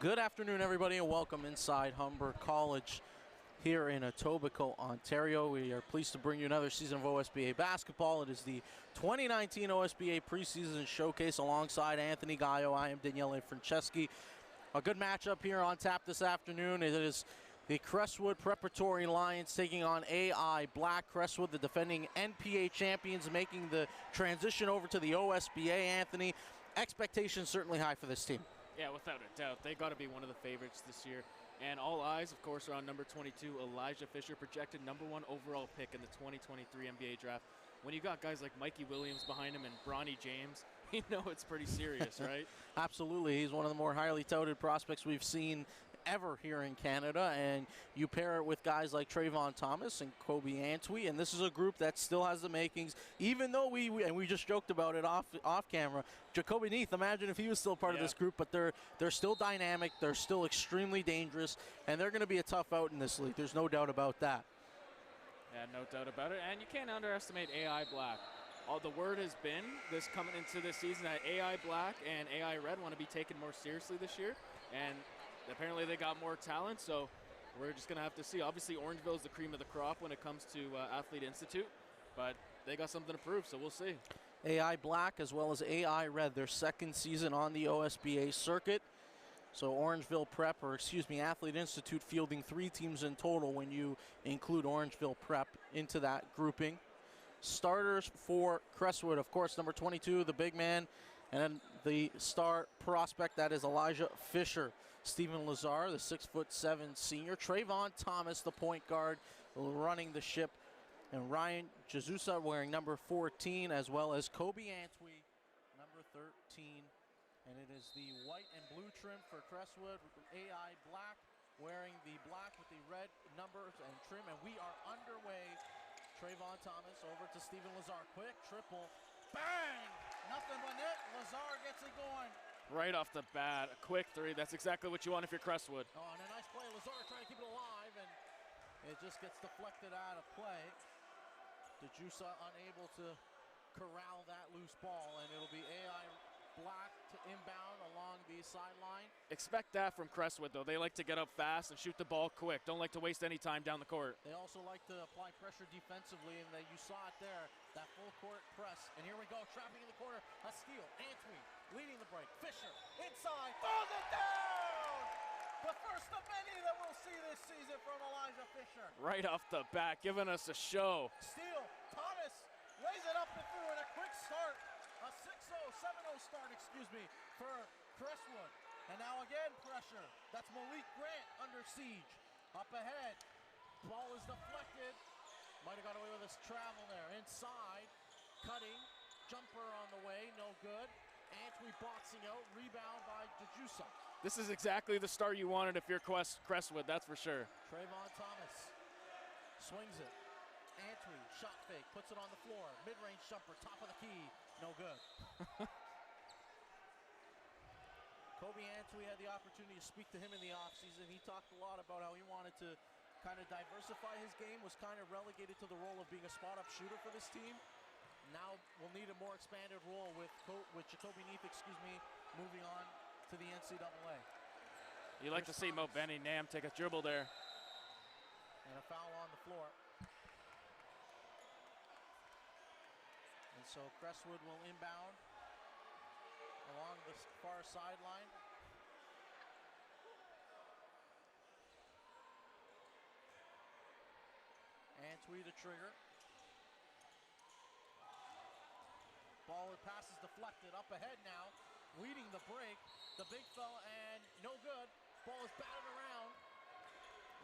Good afternoon, everybody, and welcome inside Humber College here in Etobicoke, Ontario. We are pleased to bring you another season of OSBA basketball. It is the 2019 OSBA Preseason Showcase alongside Anthony Gallo. I am Daniele Franceschi. A good matchup here on tap this afternoon. It is the Crestwood Preparatory Lions taking on AI Black. Crestwood, the defending NPA champions, making the transition over to the OSBA. Anthony, expectations certainly high for this team. Yeah, without a doubt. They got to be one of the favorites this year. And all eyes, of course, are on number 22, Elijah Fisher, projected #1 overall pick in the 2023 NBA draft. When you got guys like Mikey Williams behind him and Bronny James, you know it's pretty serious, right? Absolutely. He's one of the more highly touted prospects we've seen ever here in Canada, and you pair it with guys like Trayvon Thomas and Kobe Antwi, and this is a group that still has the makings, even though we just joked about it off camera. Jacoby Neath, imagine if he was still part of this group, but they're still dynamic, they're still extremely dangerous, and they're going to be a tough out in this league. There's no doubt about that. Yeah, no doubt about it, and you can't underestimate AI Black. All the word has been this coming into this season that AI Black and AI Red want to be taken more seriously this year, and apparently they got more talent, so we're just going to have to see. Obviously, Orangeville is the cream of the crop when it comes to Athlete Institute, but they got something to prove, so we'll see. AI Black as well as AI Red, their second season on the OSBA circuit. So Orangeville Prep, or excuse me, Athlete Institute fielding 3 teams in total when you include Orangeville Prep into that grouping. Starters for Crestwood, of course, number 22, the big man, and then the star prospect, that is Elijah Fisher. Stephen Lazar, the 6'7" senior. Trayvon Thomas, the point guard, running the ship. And Ryan Jezusa wearing number 14, as well as Kobe Antwi, number 13. And it is the white and blue trim for Crestwood. AI Black wearing the black with the red numbers and trim. And we are underway. Trayvon Thomas over to Stephen Lazar. Quick triple. Bang! Nothing but net. Lazar gets it going. Right off the bat, a quick 3. That's exactly what you want if you're Crestwood. Oh, and a nice play. Lazar trying to keep it alive, and it just gets deflected out of play. DeJusa unable to corral that loose ball, and it'll be AI Black to inbound along the sideline. Expect that from Crestwood, though. They like to get up fast and shoot the ball quick. Don't like to waste any time down the court. They also like to apply pressure defensively, and you saw it there, that full court press. And here we go, trapping in the corner, a steal. Antwi leading the break. Fisher inside, throws it down! The first of many that we'll see this season from Elijah Fisher. Right off the bat, giving us a show. Steal, Thomas lays it up and through, and a quick start. A 6-0, 7-0 start, for Crestwood. And now again, pressure. That's Malik Grant under siege. Up ahead, ball is deflected. Might have got away with his travel there. Inside, cutting, jumper on the way, no good. Antwi boxing out, rebound by DeJusa. This is exactly the start you wanted if you're Crestwood, that's for sure. Trayvon Thomas swings it. Antwi, shot fake, puts it on the floor. Mid-range jumper, top of the key, no good. Kobe Antwi had the opportunity to speak to him in the offseason. He talked a lot about how he wanted to kind of diversify his game, was kind of relegated to the role of being a spot-up shooter for this team. Now we'll need a more expanded role with Jacoby Neath, moving on to the NCAA. You like to see Mo Benny Nam take a dribble there. And a foul on the floor. And so Crestwood will inbound along the far sideline. Antwi the trigger. Ball passes deflected, up ahead now. Leading the break, the big fella, and no good. Ball is batted around.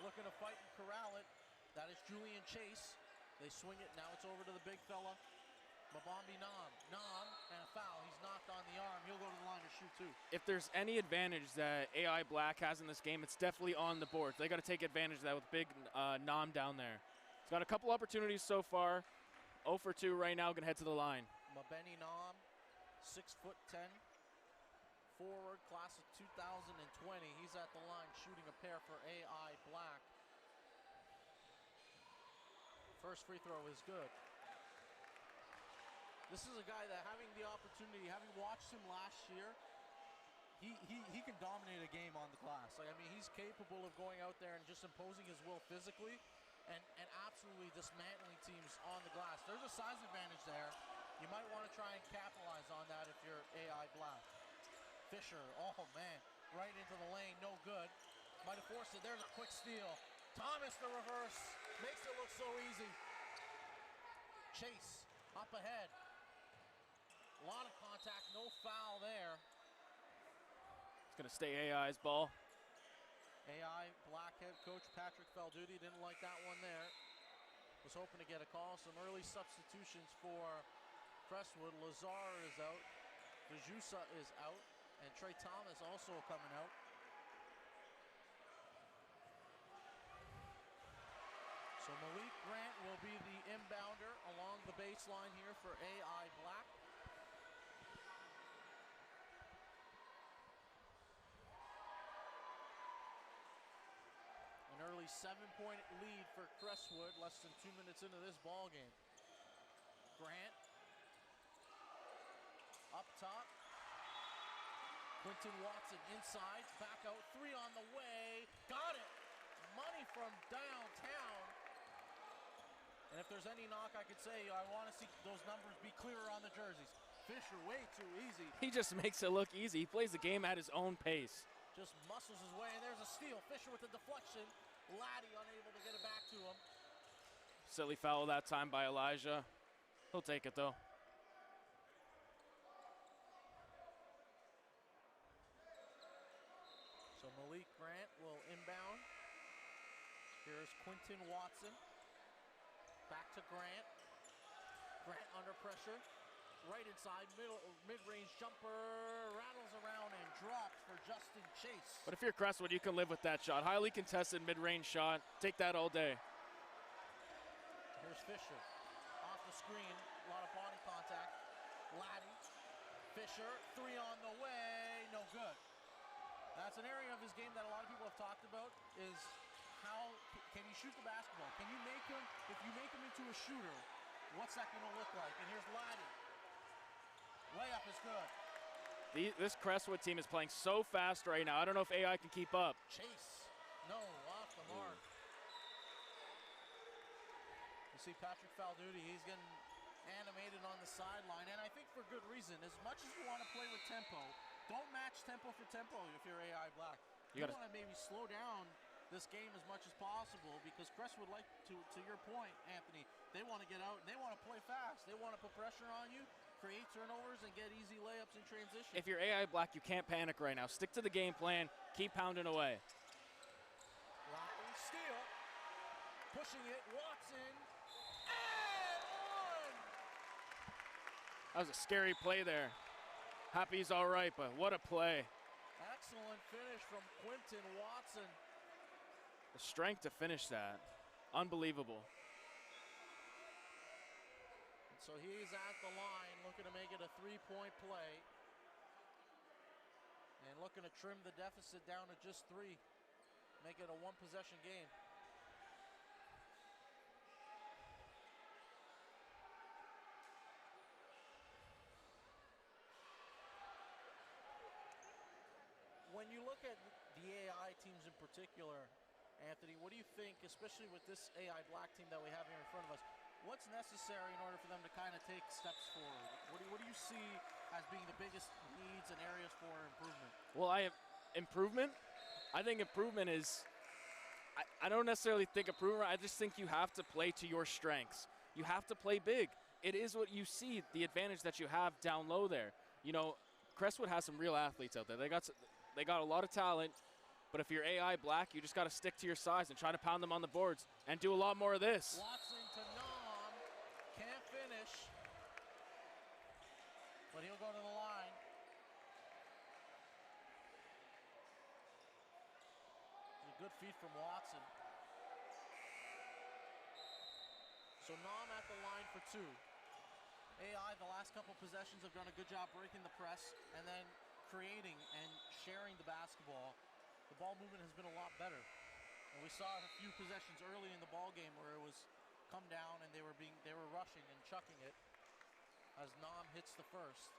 Looking to fight and corral it. That is Julian Chase. They swing it, now it's over to the big fella. Mabambi Nam, and a foul. He's knocked on the arm. He'll go to the line to shoot too. If there's any advantage that AI Black has in this game, it's definitely on the board. They got to take advantage of that with big Nam down there. He's got a couple opportunities so far. 0 for 2 right now, gonna head to the line. Mabeni Nam, 6'10", forward, class of 2020. He's at the line shooting a pair for AI Black. First free throw is good. This is a guy that, having the opportunity, having watched him last year, he can dominate a game on the glass. Like, I mean, he's capable of going out there and just imposing his will physically and absolutely dismantling teams on the glass. There's a size advantage there. You might want to try and capitalize on that if you're AI Black. Fisher, oh man, right into the lane, no good. Might have forced it. There's a quick steal. Thomas the reverse, makes it look so easy. Chase up ahead. A lot of contact, no foul there. It's going to stay AI's ball. AI Black head coach Patrick Falduti didn't like that one there. Was hoping to get a call. Some early substitutions for Crestwood. Lazar is out. Dejusa is out. And Trey Thomas also coming out. So Malik Grant will be the inbounder along the baseline here for AI Black. An early 7-point lead for Crestwood, less than 2 minutes into this ball game. Grant up top. Quentin Watson inside, back out, 3 on the way. Got it! Money from downtown. And if there's any knock I could say, I want to see those numbers be clearer on the jerseys. Fisher way too easy. He just makes it look easy. He plays the game at his own pace. Just muscles his way, and there's a steal. Fisher with the deflection. Laddie unable to get it back to him. Silly foul that time by Elijah. He'll take it though. So Malik Grant will inbound. Here's Quentin Watson. Back to Grant. Grant under pressure. Right inside, mid-range jumper, rattles around and drops for Justin Chase. But if you're Crestwood, you can live with that shot. Highly contested mid-range shot. Take that all day. Here's Fisher. Off the screen, a lot of body contact. Laddie, Fisher, 3 on the way, no good. That's an area of his game that a lot of people have talked about is how can he shoot the basketball? Can you make him, if you make him into a shooter, what's that gonna look like? And here's Laddie. Layup is good. This Crestwood team is playing so fast right now. I don't know if AI can keep up. Chase, no, off the mark. You see Patrick Falduti, he's getting animated on the sideline, and I think for good reason. As much as you want to play with tempo, don't match tempo for tempo if you're AI Black. You want to maybe slow down this game as much as possible because Crestwood, like to your point, Anthony, they want to get out and they want to play fast. They want to put pressure on you, create turnovers, and get easy layups in transition. If you're AI Black, you can't panic right now. Stick to the game plan. Keep pounding away. Locking, steal, pushing it, Watson, and one! That was a scary play there. Happy he's all right, but what a play. Excellent finish from Quentin Watson. The strength to finish that. Unbelievable. So he's at the line looking to make it a 3-point play. And looking to trim the deficit down to just 3. Make it a 1-possession game. When you look at the AI teams in particular, Anthony, what do you think, especially with this AI Black team that we have here in front of us, what's necessary in order for them to kind of take steps forward? What do you see as being the biggest needs and areas for improvement? Well, improvement? I think improvement is, I don't necessarily think improvement, I just think you have to play to your strengths. You have to play big. It is what you see, the advantage that you have down low there. You know, Crestwood has some real athletes out there. They got a lot of talent. But if you're AI Black, you just got to stick to your size and try to pound them on the boards and do a lot more of this. Watson to Nom, can't finish, but he'll go to the line. A good feed from Watson. So Nom at the line for 2. AI, the last couple possessions, have done a good job breaking the press and then creating and sharing the basketball. The ball movement has been a lot better. And we saw a few possessions early in the ball game where it was come down and they were rushing and chucking it as Nom hits the first.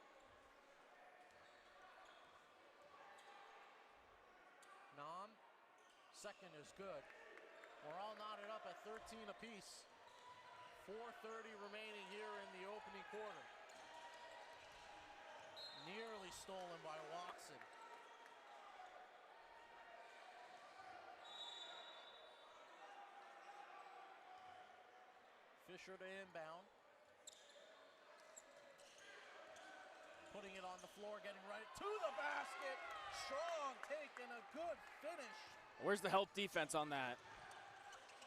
Second is good. We're all knotted up at 13 apiece. 4:30 remaining here in the opening quarter. Nearly stolen by Watson. Fisher to inbound. Putting it on the floor, getting right to the basket. Strong take and a good finish. Where's the help defense on that?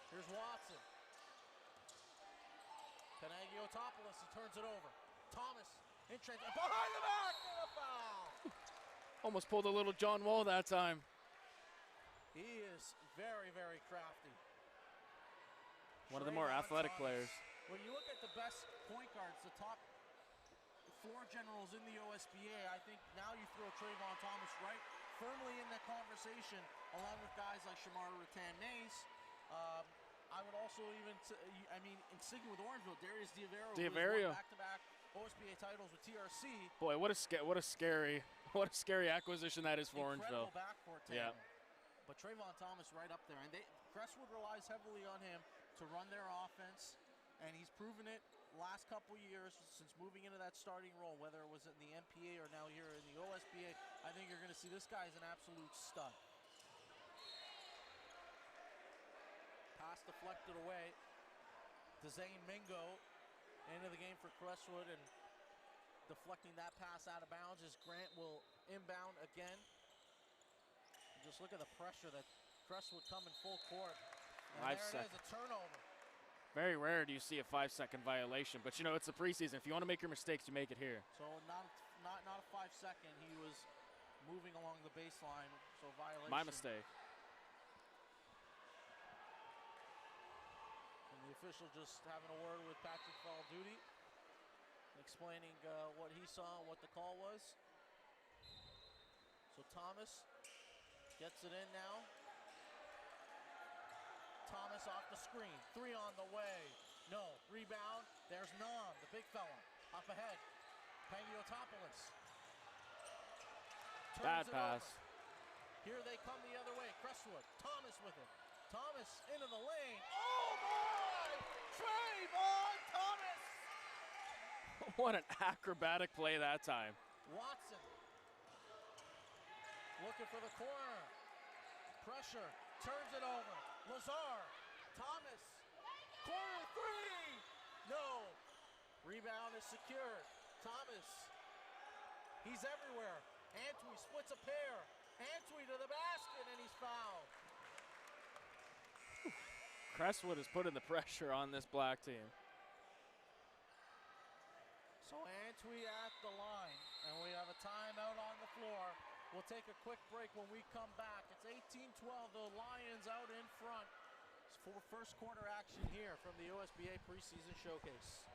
Here's Watson. Panagiotopoulos, he turns it over. Thomas in transition, behind the back, and a foul. Almost pulled a little John Wall that time. He is very, very crafty. One of the more athletic Thomas. players. When you look at the best point guards, the top floor generals in the OSBA, I think now you throw Trayvon Thomas right firmly in that conversation, along with guys like Shamar Rattan-Mays. I would also even, in sticking with Orangeville, Darius Diavario, who has won back-to-back OSBA titles with TRC. Boy, what a scary acquisition that is for Incredible Orangeville. Backcourt tandem. Yeah. But Trayvon Thomas right up there, and Crestwood relies heavily on him to run their offense, and he's proven it last couple years since moving into that starting role, whether it was in the NPA or now here in the OSBA. I think you're going to see this guy is an absolute stud. Pass deflected away to Zane Mingo into the game for Crestwood, and deflecting that pass out of bounds as Grant will inbound again. And just look at the pressure that Crestwood coming full court. And 5 there seconds. it is, a turnover. Very rare do you see a 5-second violation, but you know, it's the preseason. If you want to make your mistakes, you make it here. So not a 5-second. He was moving along the baseline, so violation. My mistake. And the official just having a word with Patrick Falduti, explaining what he saw and what the call was. So Thomas gets it in now. Thomas off the screen, 3 on the way. No, rebound, there's Nam, the big fella, up ahead. Panagiotopoulos. Bad pass. Here they come the other way, Crestwood, Thomas with it. Thomas into the lane. Oh my! Trayvon Thomas! What an acrobatic play that time. Watson looking for the corner. Pressure, turns it over. Lazar, Thomas, corner 3! No. Rebound is secured. Thomas, he's everywhere. Antwi splits a pair. Antwi to the basket, and he's fouled. Crestwood is putting the pressure on this black team. So Antwi at the line, and we have a timeout on the floor. We'll take a quick break when we come back. It's 18-12, the Lions out in front for first quarter action here from the OSBA Preseason Showcase.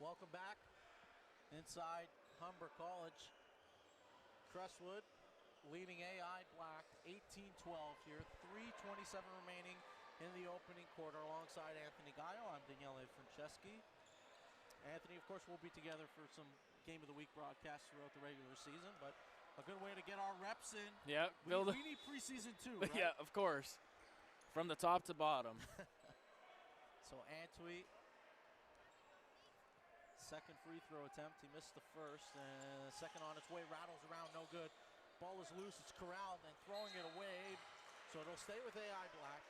Welcome back inside Humber College. Crestwood leading AI Black 18-12 here. 3:27 remaining in the opening quarter alongside Anthony Gaio. I'm Daniele Franceschi. Anthony, of course, we'll be together for some Game of the Week broadcasts throughout the regular season, but a good way to get our reps in. Yeah, we need preseason too, right? Yeah, of course. from the top to bottom. So Antwi, second free throw attempt. He missed the first. Second on its way, rattles around, no good. Ball is loose, it's corralled, and throwing it away. So it'll stay with AI Black.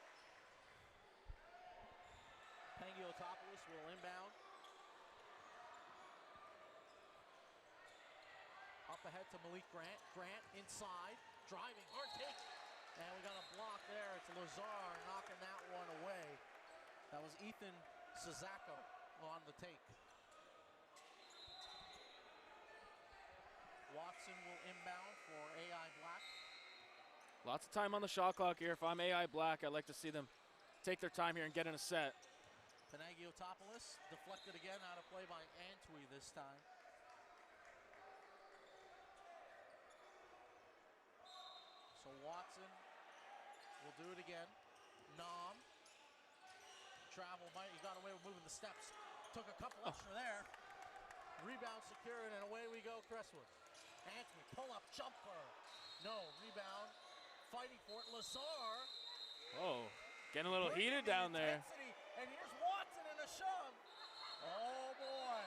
Pangiotopoulos will inbound. Up ahead to Malik Grant. Grant inside, driving, hard take. And we got a block there. It's Lazar knocking that one away. That was Ethan Sazako on the take. Watson will inbound for AI Black. Lots of time on the shot clock here. If I'm AI Black, I'd like to see them take their time here and get in a set. Panagiotopoulos deflected again, out of play by Antwi this time. So Watson will do it again. Nam. Travel, he got away with moving the steps. Took a couple extra there. Rebound secured, and away we go, Crestwood. Antwi, pull up, jumper. No, rebound. Fighting for it, Lazar. Oh, getting a little heated down there. And here's Watson in a shove. Oh boy.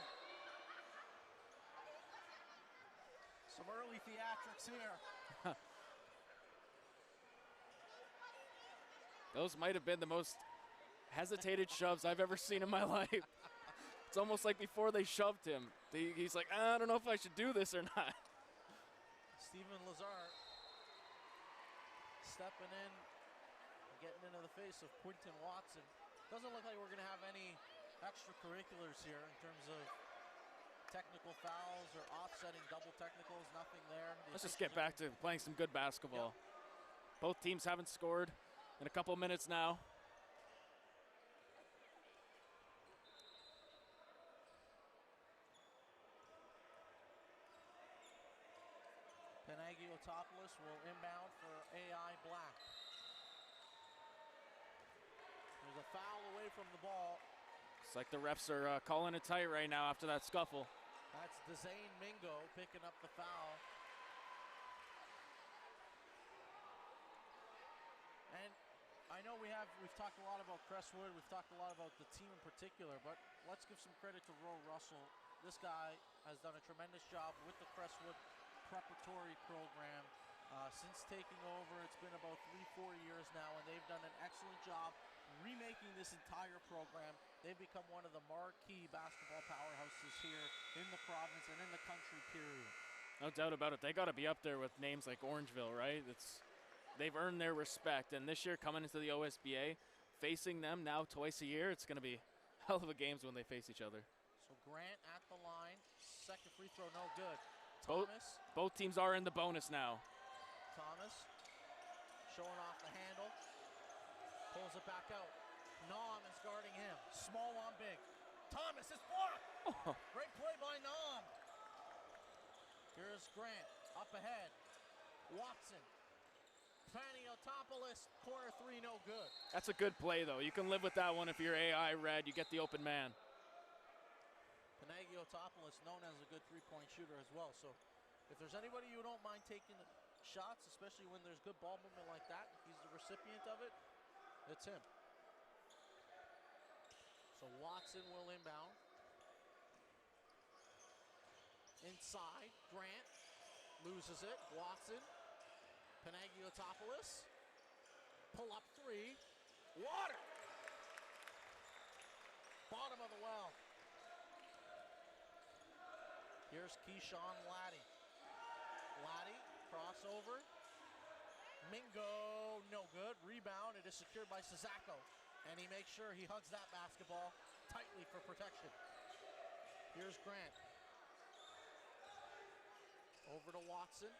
Some early theatrics here. Those might have been the most hesitated shoves I've ever seen in my life. It's almost like before they shoved him, he's like, I don't know if I should do this or not. Steven Lazar stepping in, getting into the face of Quinton Watson. Doesn't look like we're going to have any extracurriculars here in terms of technical fouls or offsetting double technicals, nothing there. Let's just get back to playing some good basketball. Yep. Both teams haven't scored in a couple minutes now. Panagiotopoulos will inbound for AI Black. There's a foul away from the ball. It's like the refs are calling it tight right now after that scuffle. That's Dezane Mingo picking up the foul. And I know we've talked a lot about Crestwood, we've talked a lot about the team in particular, but let's give some credit to Ro Russell. This guy has done a tremendous job with the Crestwood preparatory program. Since taking over, it's been about 3-4 years now, and they've done an excellent job remaking this entire program. They've become one of the marquee basketball powerhouses here in the province and in the country, period. No doubt about it. They got to be up there with names like Orangeville, right? They've earned their respect, and this year coming into the OSBA, facing them now twice a year, it's going to be hell of a games when they face each other. So Grant at the line, second free throw, no good. Both teams are in the bonus now. Thomas showing off the handle, pulls it back out. Nam is guarding him, small on big. Thomas is blocked. Oh. Great play by Nam. Here's Grant up ahead. Watson. Panagiotopoulos, corner three, no good. That's a good play, though. You can live with that one if you're AI Red. You get the open man. Panagiotopoulos, known as a good three-point shooter as well. So if there's anybody you don't mind taking shots, especially when there's good ball movement like that, he's the recipient of it, it's him. So Watson will inbound. Inside, Grant loses it. Watson. Panagiotopoulos. Pull up three. Water. Bottom of the well. Here's Keyshawn Laddie. Laddie, crossover. Mingo, no good. Rebound, it is secured by Sazako. And he makes sure he hugs that basketball tightly for protection. Here's Grant. Over to Watson.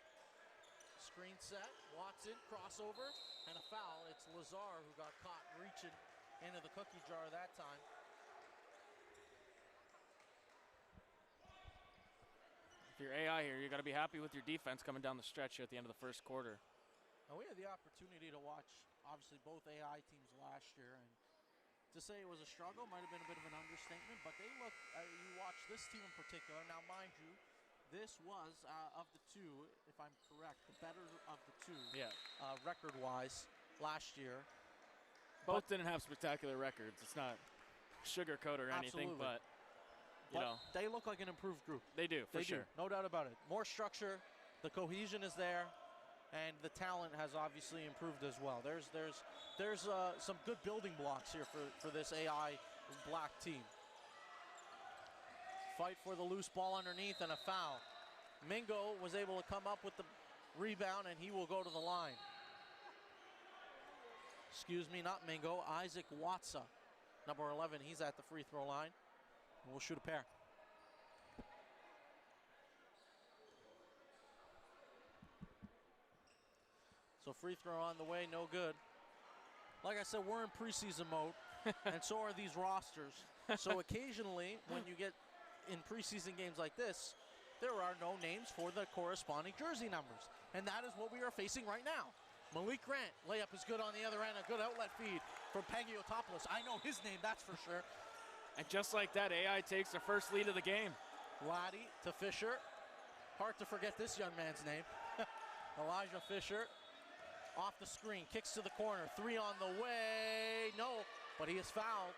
Screen set, Watson, crossover, and a foul. It's Lazar who got caught reaching into the cookie jar that time. If you're AI here, you got to be happy with your defense coming down the stretch here at the end of the first quarter. Now, we had the opportunity to watch, obviously, both AI teams last year, and to say it was a struggle might have been a bit of an understatement, but they look, you watch this team in particular, now mind you, this was, of the two, if I'm correct, the better of the two, yeah, record-wise last year. Both didn't have spectacular records. It's not sugarcoat or anything, but you know. They look like an improved group. They do, for sure. No doubt about it. More structure, the cohesion is there, and the talent has obviously improved as well. There's some good building blocks here for this AI black team. Fight for the loose ball underneath and a foul. Mingo was able to come up with the rebound, and he will go to the line. Excuse me, not Mingo, Isaac Watsa, number 11. He's at the free throw line, and we'll shoot a pair. So free throw on the way, no good. Like I said, we're in preseason mode, and so are these rosters. So occasionally, when you get in preseason games like this, there are no names for the corresponding jersey numbers. And that is what we are facing right now. Malik Grant, layup is good on the other end, a good outlet feed from Panagiotis. I know his name, that's for sure. And just like that, AI takes the first lead of the game. Laddie to Fisher. Hard to forget this young man's name. Elijah Fisher. Off the screen, kicks to the corner. Three on the way. No, but he is fouled.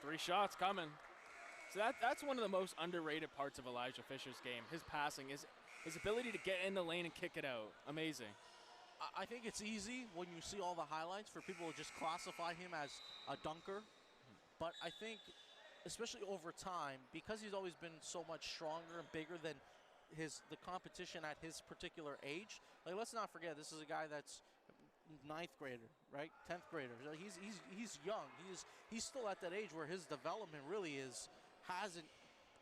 3 shots coming. So that's one of the most underrated parts of Elijah Fisher's game. His passing, his ability to get in the lane and kick it out. Amazing. I think it's easy when you see all the highlights for people to just classify him as a dunker. But I think, especially over time, because he's always been so much stronger and bigger than the competition at his particular age. Like, let's not forget, this is a guy that's 9th grader, right? 10th grader. So he's young. He's still at that age where his development really hasn't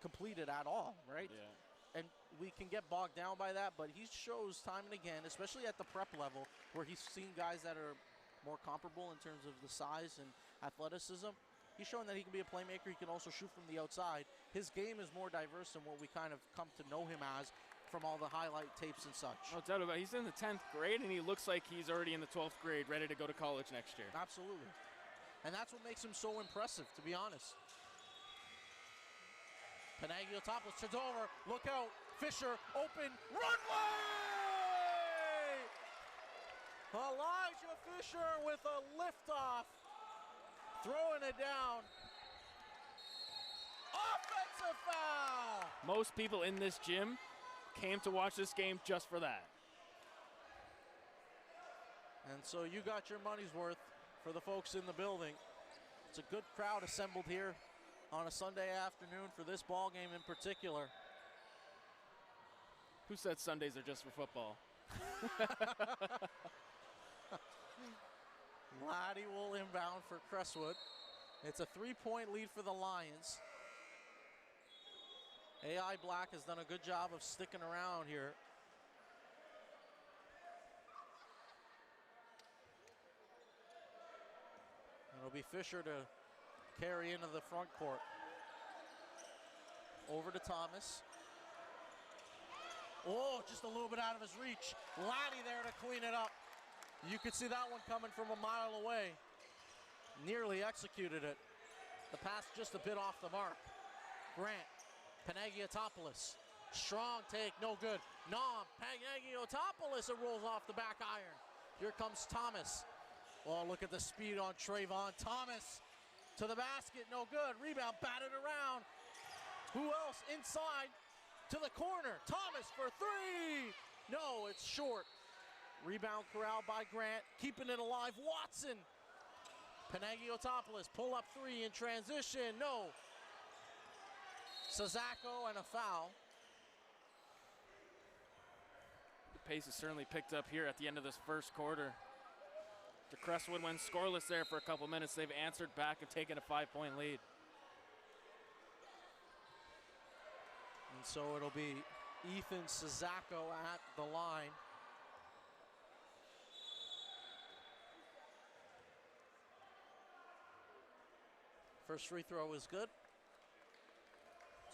completed at all, right? Yeah. And we can get bogged down by that, but he shows time and again, especially at the prep level, where he's seen guys that are more comparable in terms of the size and athleticism. He's shown that he can be a playmaker. He can also shoot from the outside. His game is more diverse than what we kind of come to know him as from all the highlight tapes and such. No doubt about it. He's in the 10th grade, and he looks like he's already in the 12th grade, ready to go to college next year. Absolutely. And that's what makes him so impressive, to be honest. Panagiotis turns over. Look out. Fisher, open, runway! Elijah Fisher with a liftoff. Throwing it down. Offensive foul! Most people in this gym came to watch this game just for that. And so you got your money's worth for the folks in the building. It's a good crowd assembled here on a Sunday afternoon for this ball game in particular. Who said Sundays are just for football? Laddie will inbound for Crestwood. It's a 3-point lead for the Lions. AI Black has done a good job of sticking around here. It'll be Fisher to carry into the front court. Over to Thomas. Oh, just a little bit out of his reach. Laddie there to clean it up. You could see that one coming from a mile away. Nearly executed it. The pass just a bit off the mark. Grant, Panagiotis. Strong take, no good. Nom, Panagiotis, it rolls off the back iron. Here comes Thomas. Oh, look at the speed on Trayvon Thomas. To the basket, no good. Rebound, batted around. Who else? Inside to the corner. Thomas for 3. No, it's short. Rebound corralled by Grant, keeping it alive. Watson. Panagiotis, pull up 3 in transition. No. Sazako and a foul. The pace has certainly picked up here at the end of this first quarter. The Crestwood went scoreless there for a couple minutes. They've answered back and taken a 5-point lead. And so it'll be Ethan Sazako at the line. First free throw is good.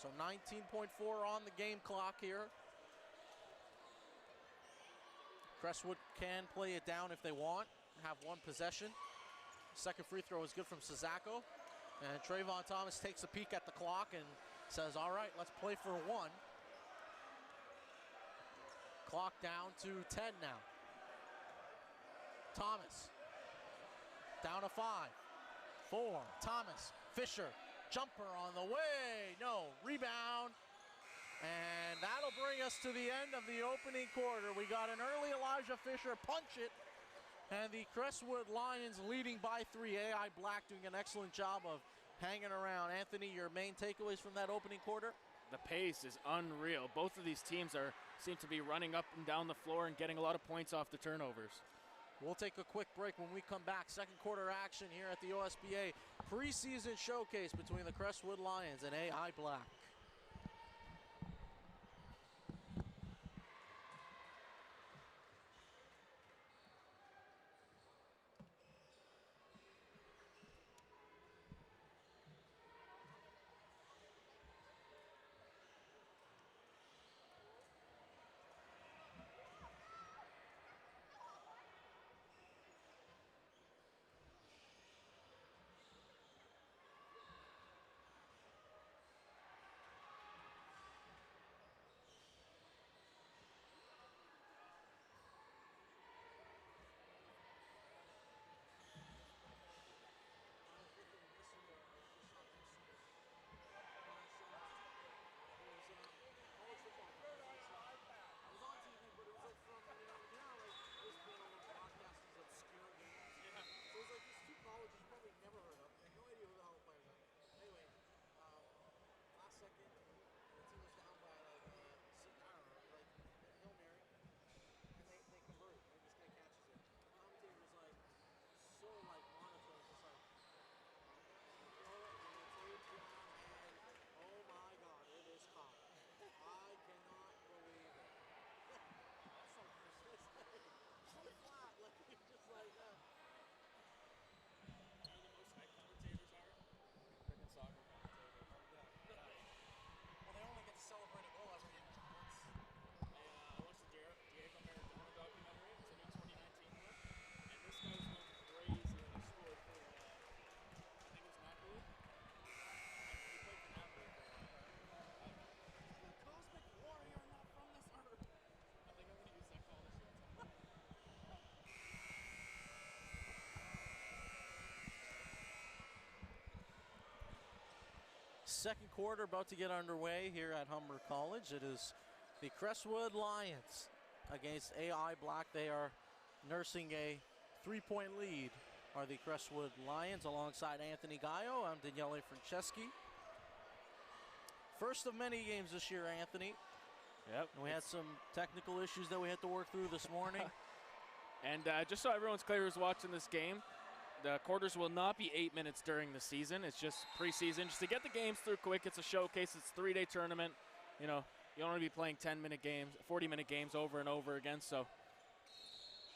So 19.4 on the game clock here. Crestwood can play it down if they want, have one possession. Second free throw is good from Sazako. And Trayvon Thomas takes a peek at the clock and says, all right, let's play for 1. Clock down to 10 now. Thomas. Down to 5. 4. Thomas. Fisher. Jumper on the way. No. Rebound. And that'll bring us to the end of the opening quarter. We got an early Elijah Fisher punch it. And the Crestwood Lions leading by 3. AI Black doing an excellent job of hanging around. Anthony, your main takeaways from that opening quarter? The pace is unreal. Both of these teams seem to be running up and down the floor and getting a lot of points off the turnovers. We'll take a quick break. When we come back, second quarter action here at the OSBA preseason showcase between the Crestwood Lions and AI Black. Second quarter about to get underway here at Humber College. It is the Crestwood Lions against AI Black. They are nursing a 3-point lead, are the Crestwood Lions, alongside Anthony Gallo. I'm Daniele Franceschi. First of many games this year, Anthony. Yep. And we had some technical issues that we had to work through this morning. And just so everyone's clear who's watching this game, the quarters will not be 8 minutes during the season. It's just preseason, just to get the games through quick. It's a showcase. It's a 3-day tournament. You know, you don't want to be playing 10-minute games, 40-minute games over and over again, so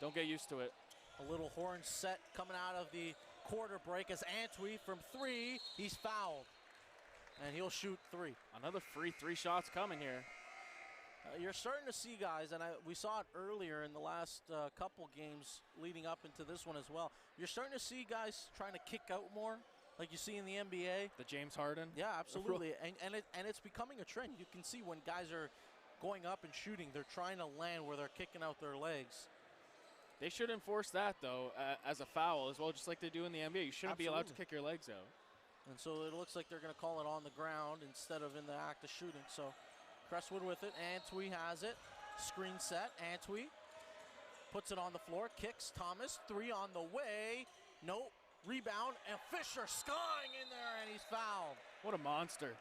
don't get used to it. A little horn set coming out of the quarter break as Antwi from 3, he's fouled. And he'll shoot 3. Another free 3 shots coming here. You're starting to see guys, and we saw it earlier in the last couple games leading up into this one as well. You're starting to see guys trying to kick out more, like you see in the NBA. The James Harden. Yeah, absolutely, and it's becoming a trend. You can see when guys are going up and shooting, they're trying to land where they're kicking out their legs. They should enforce that, though, as a foul as well, just like they do in the NBA. You shouldn't be allowed to kick your legs out. And so it looks like they're going to call it on the ground instead of in the act of shooting. So Crestwood with it. Antwi has it. Screen set. Antwi puts it on the floor. Kicks. Thomas. 3 on the way. Nope. Rebound. And Fisher skying in there, and he's fouled. What a monster.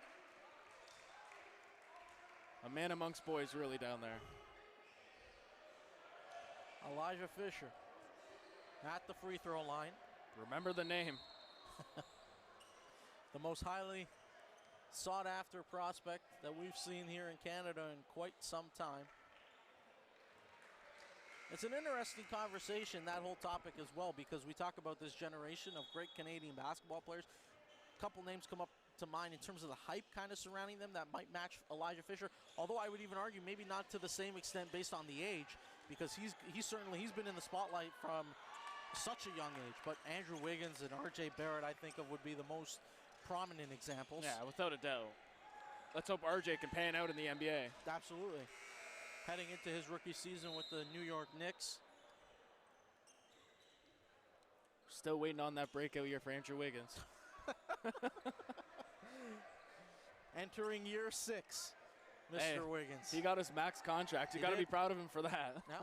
A man amongst boys really down there. Elijah Fisher at the free throw line. Remember the name. The most highly sought after prospect that we've seen here in Canada in quite some time. It's an interesting conversation, that whole topic as well, because we talk about this generation of great Canadian basketball players. A couple names come up to mind in terms of the hype kind of surrounding them that might match Elijah Fisher, although I would even argue maybe not to the same extent based on the age, because he's been in the spotlight from such a young age. But Andrew Wiggins and RJ Barrett, I think of, would be the most prominent examples. Yeah, without a doubt. Let's hope RJ can pan out in the NBA. Absolutely. Heading into his rookie season with the New York Knicks. Still waiting on that breakout year for Andrew Wiggins. Entering year 6, Mr. Wiggins. He got his max contract. You got to be proud of him for that. Yeah.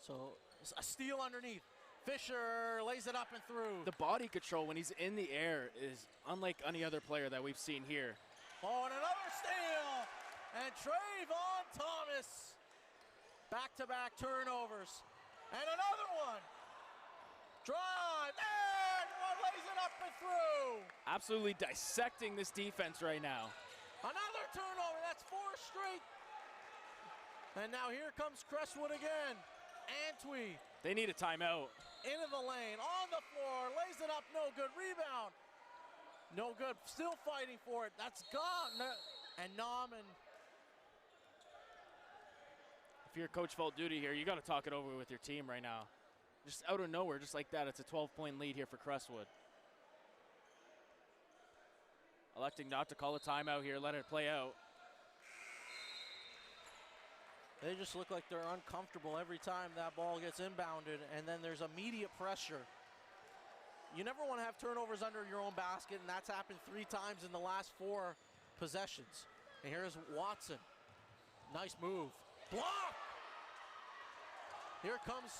So a steal underneath. Fisher lays it up and through. The body control when he's in the air is unlike any other player that we've seen here. Oh, and another steal. And Trayvon Thomas. Back-to-back turnovers. And another one. Drive. And one lays it up and through. Absolutely dissecting this defense right now. Another turnover. That's 4 straight. And now here comes Crestwood again. Antwi. They need a timeout. Into the lane, on the floor, lays it up, no good. Rebound, no good. Still fighting for it. That's gone. And Nauman. If you're Coach Duty here, you got to talk it over with your team right now. Just out of nowhere, just like that, it's a 12-point lead here for Crestwood. Electing not to call a timeout here, let it play out. They just look like they're uncomfortable every time that ball gets inbounded, and then there's immediate pressure. You never want to have turnovers under your own basket, and that's happened 3 times in the last 4 possessions. And here's Watson. Nice move. Block! Here comes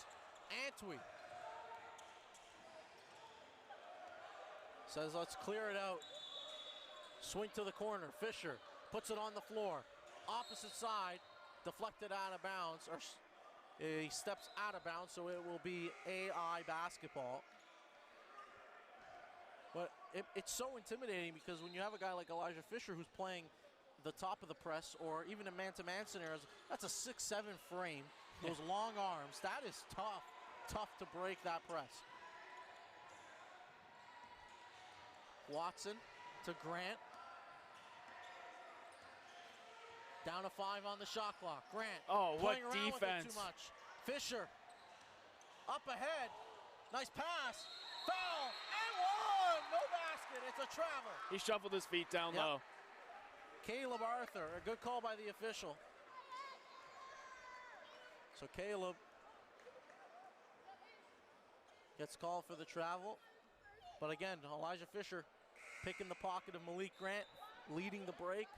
Antwi. Says, let's clear it out. Swing to the corner. Fisher puts it on the floor. Opposite side. Deflected out of bounds, or he steps out of bounds, so it will be AI basketball. But it's so intimidating because when you have a guy like Elijah Fisher who's playing the top of the press, or even in man-to-man scenarios, that's a 6'7" frame, those long arms, that is tough to break that press. Watson to Grant. Down to 5 on the shot clock. Grant. Oh, what playing around defense. With it too much. Fisher. Up ahead. Nice pass. Foul. And one. No basket. It's a travel. He shuffled his feet down low. Caleb Arthur. A good call by the official. So Caleb gets called for the travel. But again, Elijah Fisher picking the pocket of Malik Grant, leading the break.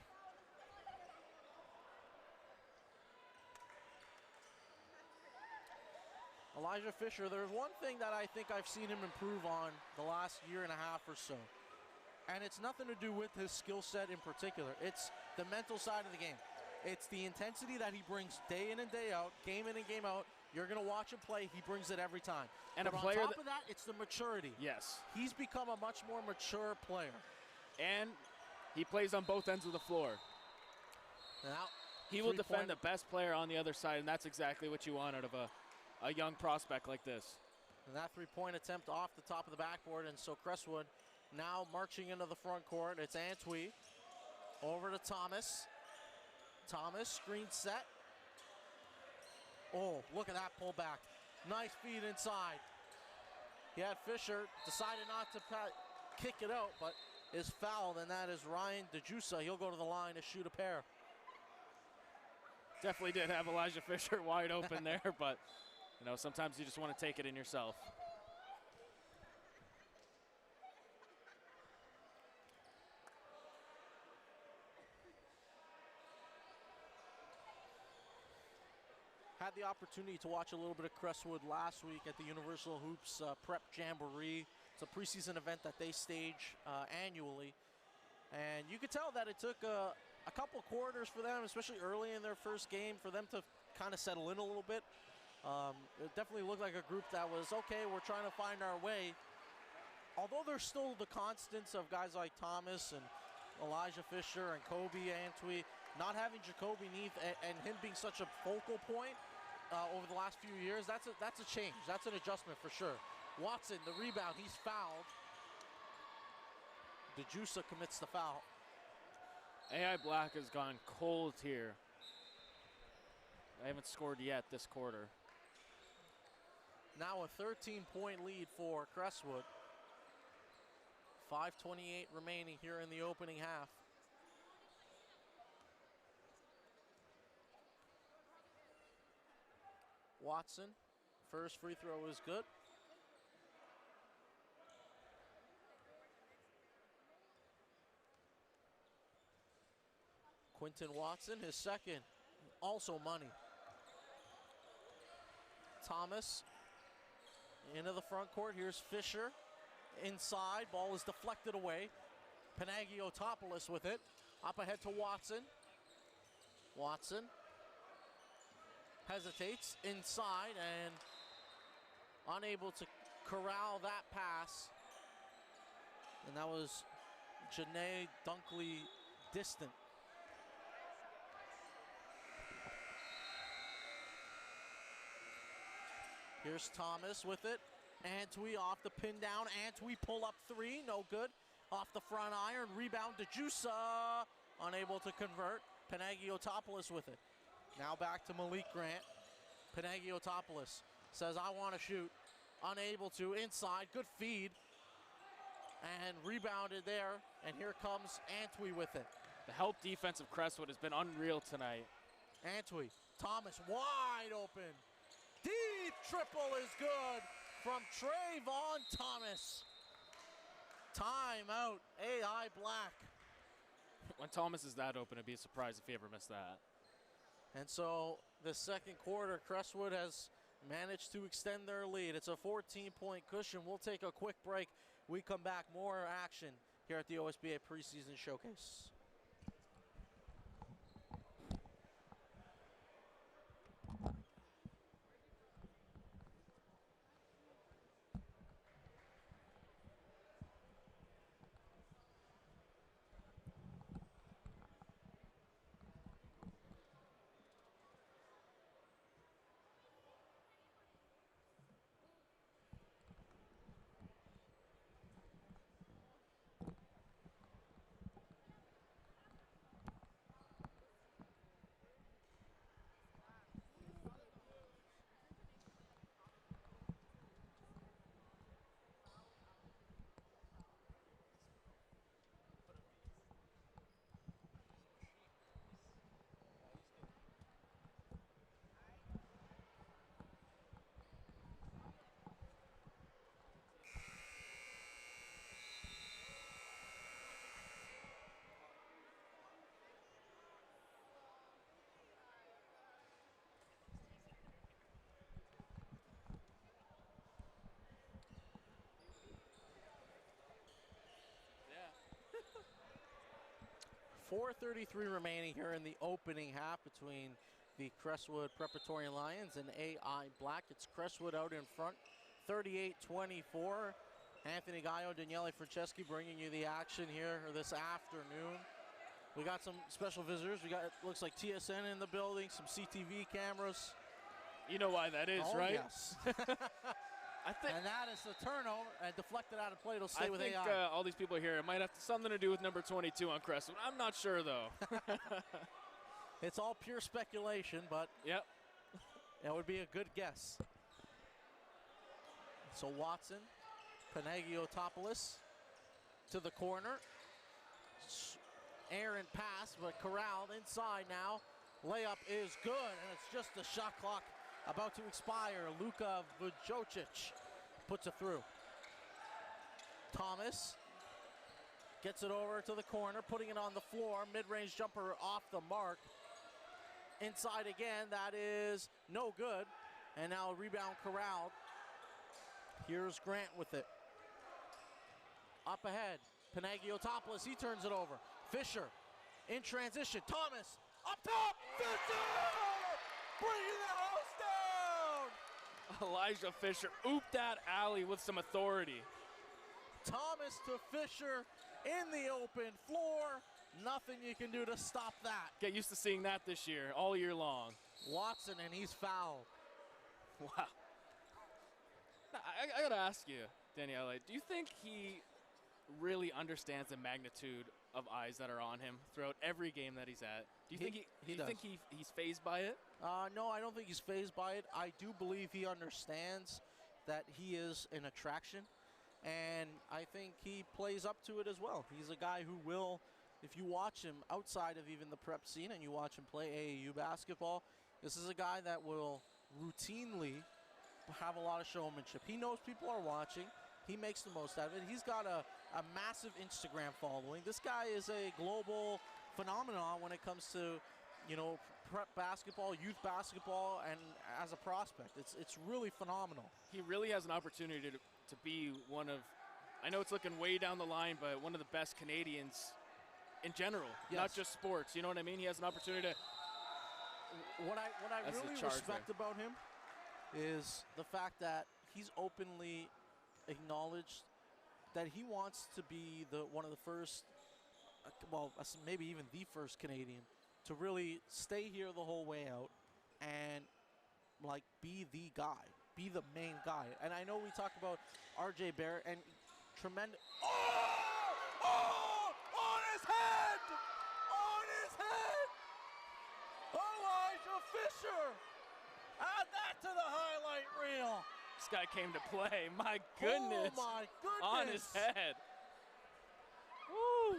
Elijah Fisher, there's one thing that I think I've seen him improve on the last year and a half or so. And it's nothing to do with his skill set in particular. It's the mental side of the game. It's the intensity that he brings day in and day out, game in and game out. You're going to watch him play. He brings it every time. And but a player on top of that, it's the maturity. Yes. He's become a much more mature player. And he plays on both ends of the floor. Now, he will defend the best player on the other side, and that's exactly what you want out of a young prospect like this. And that 3-point attempt off the top of the backboard, and so Crestwood now marching into the front court. It's Antwi over to Thomas. Thomas, screen set. Oh, look at that pullback. Nice feed inside. He had Fisher, decided not to kick it out, but is fouled, and that is Ryan DeJusa. He'll go to the line to shoot a pair. Definitely did have Elijah Fisher wide open there, but you know, sometimes you just want to take it in yourself. Had the opportunity to watch a little bit of Crestwood last week at the Universal Hoops Prep Jamboree. It's a preseason event that they stage annually. And you could tell that it took a couple quarters for them, especially early in their first game, for them to kind of settle in a little bit. It definitely looked like a group that was, okay, we're trying to find our way. Although there's still the constants of guys like Thomas and Elijah Fisher and Kobe Antwi, not having Jacoby Neath and him being such a focal point over the last few years, that's a change. That's an adjustment for sure. Watson, the rebound, he's fouled. DeJusa commits the foul. AI Black has gone cold here. They haven't scored yet this quarter. Now a 13-point lead for Crestwood. 5:28 remaining here in the opening half. Watson First free throw is good. Quentin Watson, his second, also money. Thomas into the front court. Here's Fisher inside. Ball is deflected away. Panagiotopoulos with it. Up ahead to Watson. Watson hesitates inside and unable to corral that pass. And that was Janae Dunkley distant. Here's Thomas with it. Antwi off the pin down. Antwi pull up three, no good. Off the front iron, rebound to Jusa. Unable to convert. Panagiotopoulos with it. Now back to Malik Grant. Panagiotopoulos says, I want to shoot. Unable to, inside, good feed. And rebounded there, and here comes Antwi with it. The help defense of Crestwood has been unreal tonight. Antwi, Thomas wide open. Deep triple is good from Trayvon Thomas. Timeout, AI Black. When Thomas is that open, it'd be a surprise if he ever missed that. And so the second quarter, Crestwood has managed to extend their lead. It's a 14-point cushion. We'll take a quick break. We come back, more action here at the OSBA Preseason Showcase. Yeah. 4:33 remaining here in the opening half between the Crestwood Preparatory Lions and AI Black. It's Crestwood out in front, 38-24. Anthony Gallo, Daniele Franceschi bringing you the action here this afternoon. We got some special visitors. We got, it looks like TSN in the building, some CTV cameras. You know why that is, right? Yes. I think, and that is the turnover and deflected out of play. It'll stay with AI. I think all these people here, it might have something to do with number 22 on Crestwood. I'm not sure, though. It's all pure speculation, but yep, it would be a good guess. So Watson, Panagiotopoulos to the corner. Aaron pass, but corralled inside now. Layup is good, and it's just the shot clock about to expire. Luka Vujocic puts it through. Thomas gets it over to the corner, putting it on the floor. Mid-range jumper off the mark. Inside again, that is no good. And now rebound corralled. Here's Grant with it. Up ahead, Panagiotopoulos, he turns it over. Fisher in transition, Thomas up top, Fisher! Bringing the house down! Elijah Fisher ooped that alley with some authority. Thomas to Fisher in the open floor. Nothing you can do to stop that. Get used to seeing that this year, all year long. Watson, and he's fouled. Wow. Now, I gotta ask you, Daniele, do you think he really understands the magnitude of eyes that are on him throughout every game that he's at? Do you think he's fazed by it? No, I don't think he's fazed by it. I do believe he understands that he is an attraction, and I think he plays up to it as well. He's a guy who will, if you watch him outside of even the prep scene and you watch him play AAU basketball, this is a guy that will routinely have a lot of showmanship. He knows people are watching. He makes the most out of it. He's got a massive Instagram following. This guy is a global phenomenon when it comes to, you know, prep basketball, youth basketball, and as a prospect. It's really phenomenal. He really has an opportunity to be one of, I know it's looking way down the line, but one of the best Canadians in general, not just sports. You know what I mean? He has an opportunity to. What I really respect about him is the fact that he's openly acknowledged that he wants to be one of the first, well, maybe even the first Canadian to really stay here the whole way out and like be the guy, be the main guy. And I know we talk about RJ Barrett and tremendous. Oh! On his head! On his head! Elijah Fisher! Add that to the highlight reel. This guy came to play. My goodness. Oh my goodness. On his head. Woo.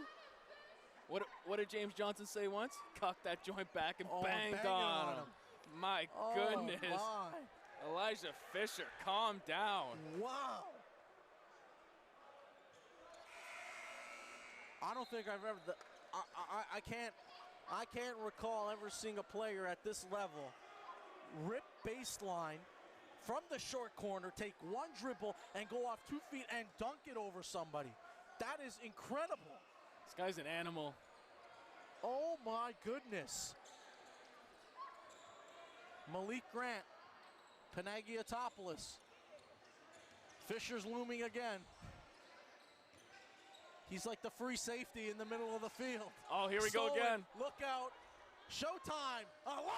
What did James Johnson say once? Cocked that joint back and banged on him. My goodness. My. Elijah Fisher, calm down. Wow. I don't think I've ever. I can't recall ever seeing a player at this level rip baseline from the short corner, take one dribble, and go off 2 feet and dunk it over somebody. That is incredible. This guy's an animal. Oh my goodness. Malik Grant, Panagiotopoulos. Fisher's looming again. He's like the free safety in the middle of the field. Oh, here we go again. Look out. Showtime. Elijah!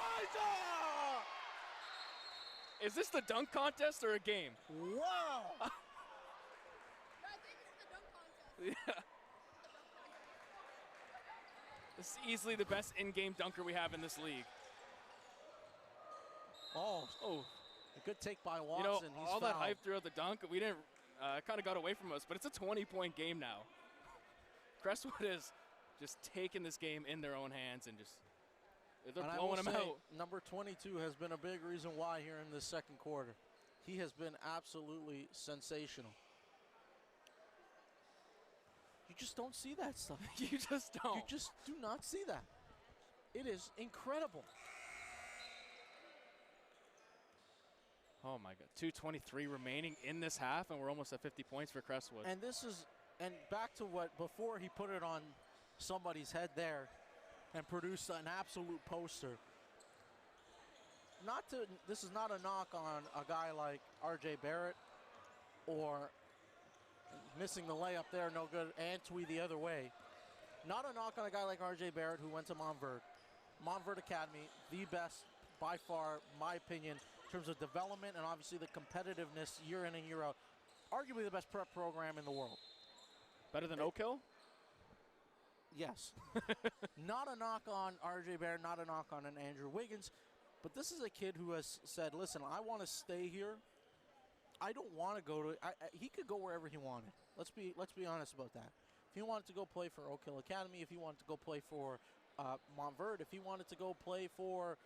Is this the dunk contest or a game? Wow. I think it's the dunk contest. Yeah. This is easily the best in-game dunker we have in this league. Oh, a good take by Watson. You know, He's all fouled. that hype throughout the dunk, we didn't, kind of got away from us, but it's a 20-point game now. Crestwood is just taking this game in their own hands and just, they're blowing them out. Number 22 has been a big reason why here in this second quarter. He has been absolutely sensational. You just don't see that stuff. You just don't. You just do not see that. It is incredible. Oh my God, 2:23 remaining in this half, and we're almost at 50 points for Crestwood. And this is, and back to what, before he put it on somebody's head there and produced an absolute poster. This is not a knock on a guy like RJ Barrett or missing the layup there, no good, Antwi the other way. Not a knock on a guy like RJ Barrett who went to Montverde Academy, the best by far, my opinion, in terms of development and obviously the competitiveness year in and year out. Arguably the best prep program in the world. Better than Oak Hill? Yes. Not a knock on RJ Barrett, not a knock on an Andrew Wiggins, but this is a kid who has said, listen, I want to stay here. I don't want to go to, he could go wherever he wanted. Let's be honest about that. If he wanted to go play for Oak Hill Academy, if he wanted to go play for Montverde, if he wanted to go play for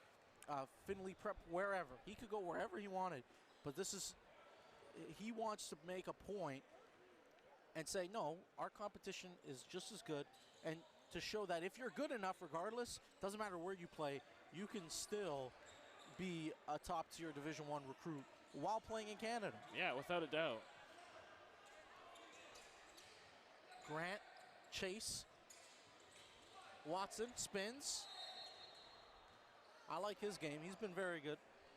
Finley Prep, wherever. He could go wherever he wanted. But he wants to make a point and say, no, our competition is just as good. And to show that if you're good enough, regardless, doesn't matter where you play, you can still be a top-tier Division I recruit while playing in Canada. Yeah, without a doubt. Grant, Chase, Watson, spins. I like his game. He's been very good.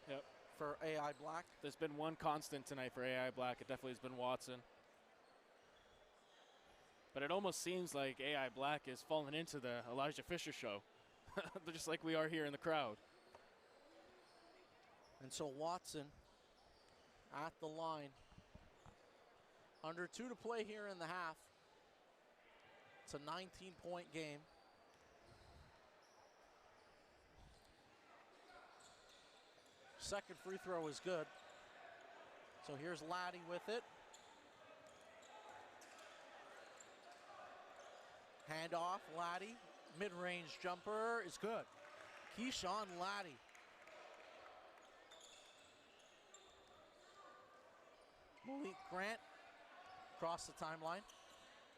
Yep. For AI Black. There's been one constant tonight for AI Black. It definitely has been Watson. But it almost seems like AI Black is falling into the Elijah Fisher show. Just like we are here in the crowd. And so Watson at the line. Under 2 to play here in the half. It's a 19-point game. Second free throw is good. So here's Laddie with it. Handoff, Laddie. Mid-range jumper is good. Keyshawn Laddie. Malik Grant across the timeline.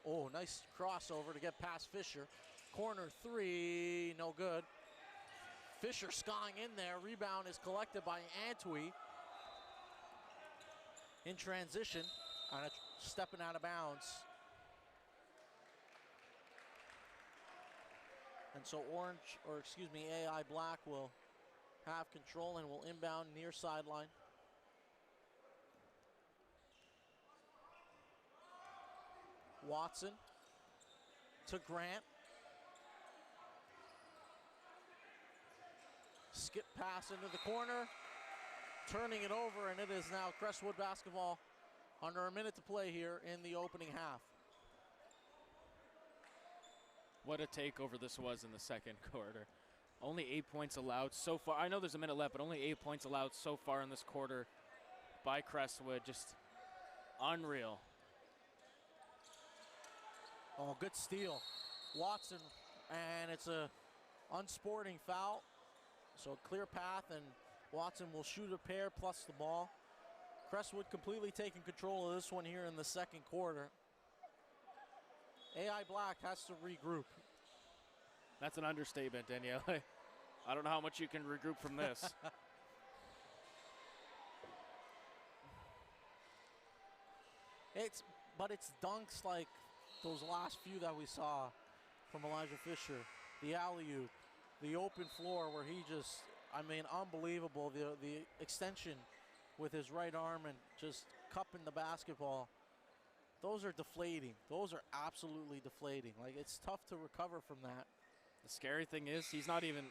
Oh, nice crossover to get past Fisher. Corner three, no good. Fisher skying in there. Rebound is collected by Antwi. In transition, stepping out of bounds. And so AI Black will have control and will inbound near sideline. Watson to Grant. Skip pass into the corner. Turning it over, and it is now Crestwood basketball under a minute to play here in the opening half. What a takeover this was in the second quarter. Only 8 points allowed so far. I know there's a minute left, but only 8 points allowed so far in this quarter by Crestwood. Just unreal. Oh, good steal. Watson, and it's a unsporting foul. So clear path, and Watson will shoot a pair plus the ball. Crestwood completely taking control of this one here in the second quarter. AI Black has to regroup. That's an understatement, Danielle. I don't know how much you can regroup from this. But it's dunks like those last few that we saw from Elijah Fisher. The alley-oop, the open floor where he just, unbelievable. The extension with his right arm and just cupping the basketball. Those are deflating. Those are absolutely deflating. Like, it's tough to recover from that. The scary thing is he's not even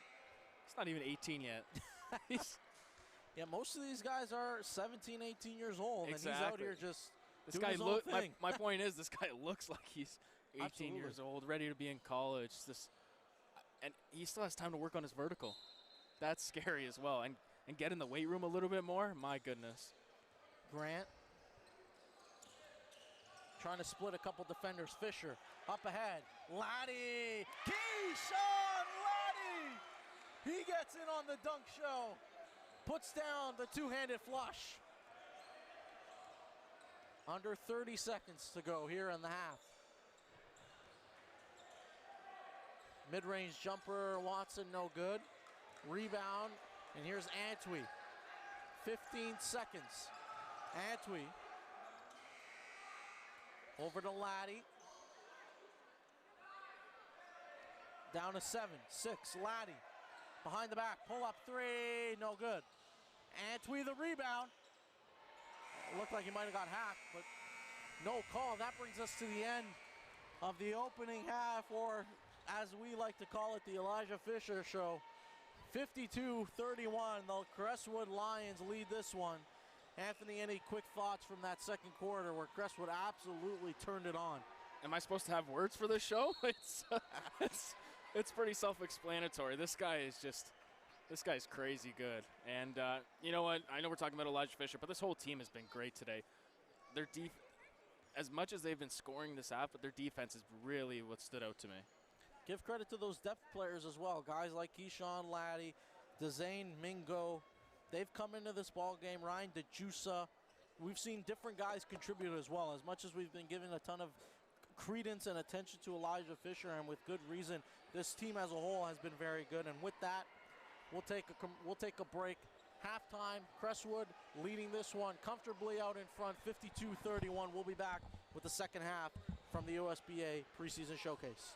18 yet. Yeah, most of these guys are 17, 18 years old, Exactly. and he's out here just This doing guy his own thing. my point is, this guy looks like he's 18 Absolutely. years old, ready to be in college. And he still has time to work on his vertical. That's scary as well. And get in the weight room a little bit more. My goodness. Grant trying to split a couple defenders. Fisher up ahead. Laddie. Keyshawn Laddie. He gets in on the dunk show. Puts down the two-handed flush. Under 30 seconds to go here in the half. Mid-range jumper, Watson, no good. Rebound, and here's Antwi. 15 seconds. Antwi over to Laddie. Down to 7, 6, Laddie. Behind the back, pull up three, no good. Antwi the rebound. It looked like he might have got hacked, but no call. That brings us to the end of the opening half, or as we like to call it, the Elijah Fisher Show. 52-31, the Crestwood Lions lead this one. Anthony, any quick thoughts from that second quarter where Crestwood absolutely turned it on? Am I supposed to have words for this show? It's pretty self-explanatory. This guy's crazy good. And you know what? I know we're talking about Elijah Fisher, but this whole team has been great today. Their as much as they've been scoring this half, but their defense is really what stood out to me. Give credit to those depth players as well. Guys like Keyshawn Laddie, Dezane Mingo. They've come into this ball game. Ryan DeJusa. We've seen different guys contribute as well. As much as we've been giving a ton of credence and attention to Elijah Fisher, and with good reason, this team as a whole has been very good. And with that, we'll take a break. Halftime, Crestwood leading this one comfortably out in front, 52-31. We'll be back with the second half from the OSBA Preseason Showcase.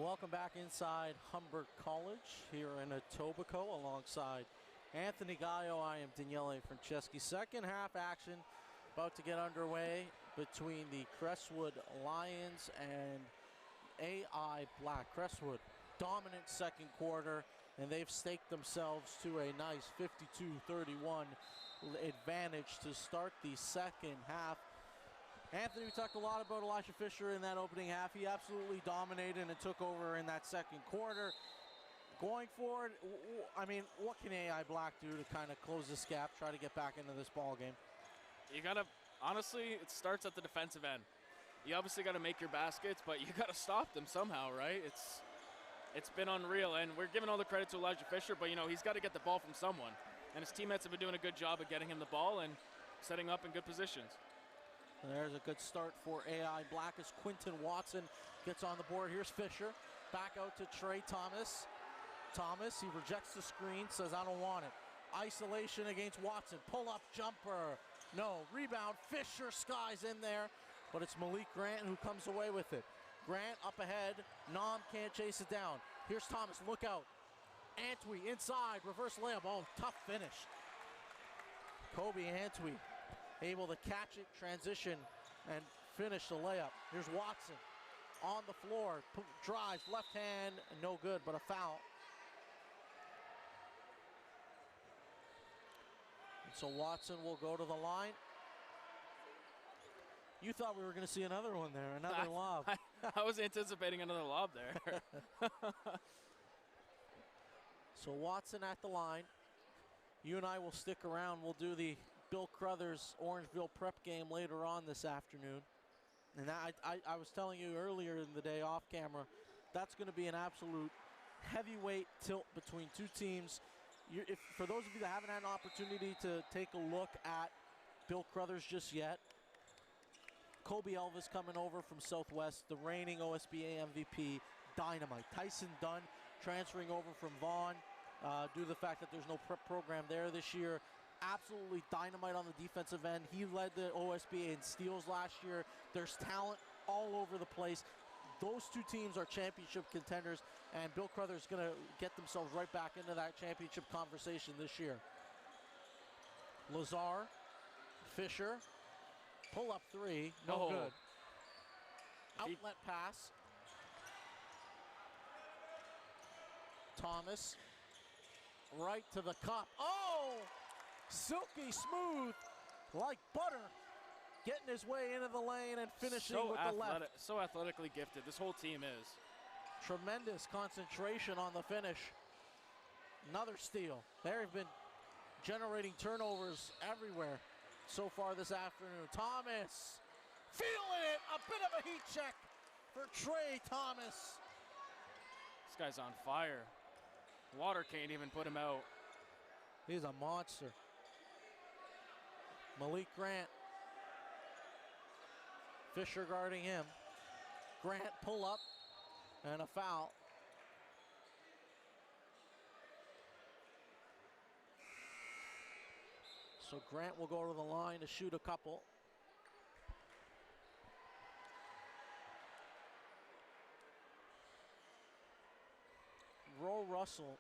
Welcome back inside Humber College here in Etobicoke alongside Anthony Gallo. I am Daniele Franceschi. Second half action about to get underway between the Crestwood Lions and AI Black. Crestwood dominant second quarter, and they've staked themselves to a nice 52-31 advantage to start the second half. Anthony, we talked a lot about Elijah Fisher in that opening half. He absolutely dominated and took over in that second quarter. Going forward, I mean, what can AI Black do to kind of close this gap, try to get back into this ball game? You got to, honestly, it starts at the defensive end. You obviously got to make your baskets, but you got to stop them somehow, right? It's been unreal, and we're giving all the credit to Elijah Fisher, but, you know, he's got to get the ball from someone. And his teammates have been doing a good job of getting him the ball and setting up in good positions. There's a good start for AI Black as Quinton Watson gets on the board. Here's Fisher, back out to Trey Thomas. Thomas, he rejects the screen, says, I don't want it. Isolation against Watson, pull-up jumper. No, rebound, Fisher skies in there, but it's Malik Grant who comes away with it. Grant up ahead, Nom can't chase it down. Here's Thomas, look out. Antwi inside, reverse layup, oh, tough finish. Kobe Antwi able to catch it, transition, and finish the layup. Here's Watson on the floor, drives, left hand, no good, but a foul. And so Watson will go to the line. You thought we were going to see another one there, another lob. I was anticipating another lob there. So Watson at the line. You and I will stick around. We'll do the Bill Crothers Orangeville prep game later on this afternoon. And I was telling you earlier in the day off camera, that's going to be an absolute heavyweight tilt between two teams. For those of you that haven't had an opportunity to take a look at Bill Crothers just yet, Kobe Elvis coming over from Southwest, the reigning OSBA MVP, dynamite. Tyson Dunn transferring over from Vaughan due to the fact that there's no prep program there this year. Absolutely dynamite on the defensive end. He led the OSBA in steals last year. There's talent all over the place. Those two teams are championship contenders, and Bill Crothers is going to get themselves right back into that championship conversation this year. Lazar, Fisher, pull-up three, no good. Outlet pass. Thomas, right to the cup. Oh! Silky smooth, like butter, getting his way into the lane and finishing with the left. So athletically gifted, this whole team is. Tremendous concentration on the finish. Another steal. They've been generating turnovers everywhere so far this afternoon. Thomas, feeling it, a bit of a heat check for Trey Thomas. This guy's on fire. Water can't even put him out. He's a monster. Malik Grant. Fisher guarding him. Grant pull up and a foul. So Grant will go to the line to shoot a couple. Roe Russell,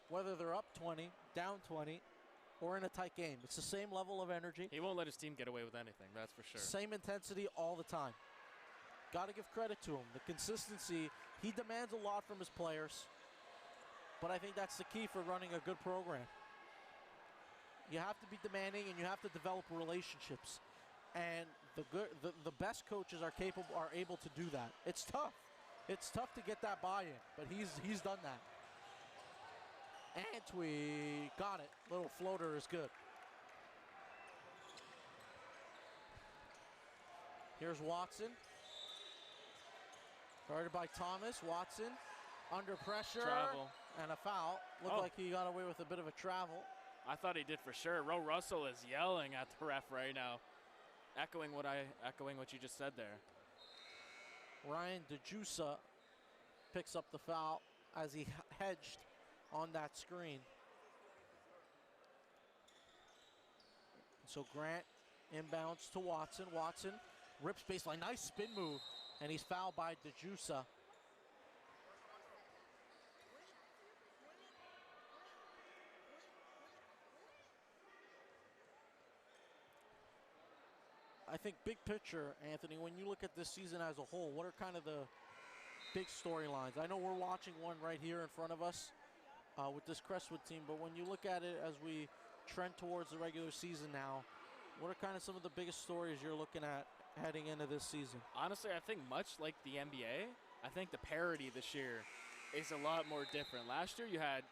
whether they're up 20, down 20, or in a tight game, it's the same level of energy. He won't let his team get away with anything, that's for sure. Same intensity all the time. Got to give credit to him. The consistency, he demands a lot from his players, but I think that's the key for running a good program. You have to be demanding, and you have to develop relationships. And the best coaches are able to do that. It's tough. It's tough to get that buy-in, but he's done that. Antwi got it. Little floater is good. Here's Watson. Guarded by Thomas. Watson under pressure. Travel. And a foul. Looked like he got away with a bit of a travel. I thought he did for sure. Roe Russell is yelling at the ref right now. Echoing what you just said there. Ryan DeJusa picks up the foul as he hedged on that screen. So Grant inbounds to Watson. Watson rips baseline. Nice spin move. And he's fouled by DeJusa. think big picture, Anthony, when you look at this season as a whole, what are kind of the big storylines? I know we're watching one right here in front of us with this Crestwood team, but when you look at it as we trend towards the regular season now, what are kind of some of the biggest stories you're looking at heading into this season? Honestly, I think much like the NBA, I think the parity this year is a lot more different. Last year you had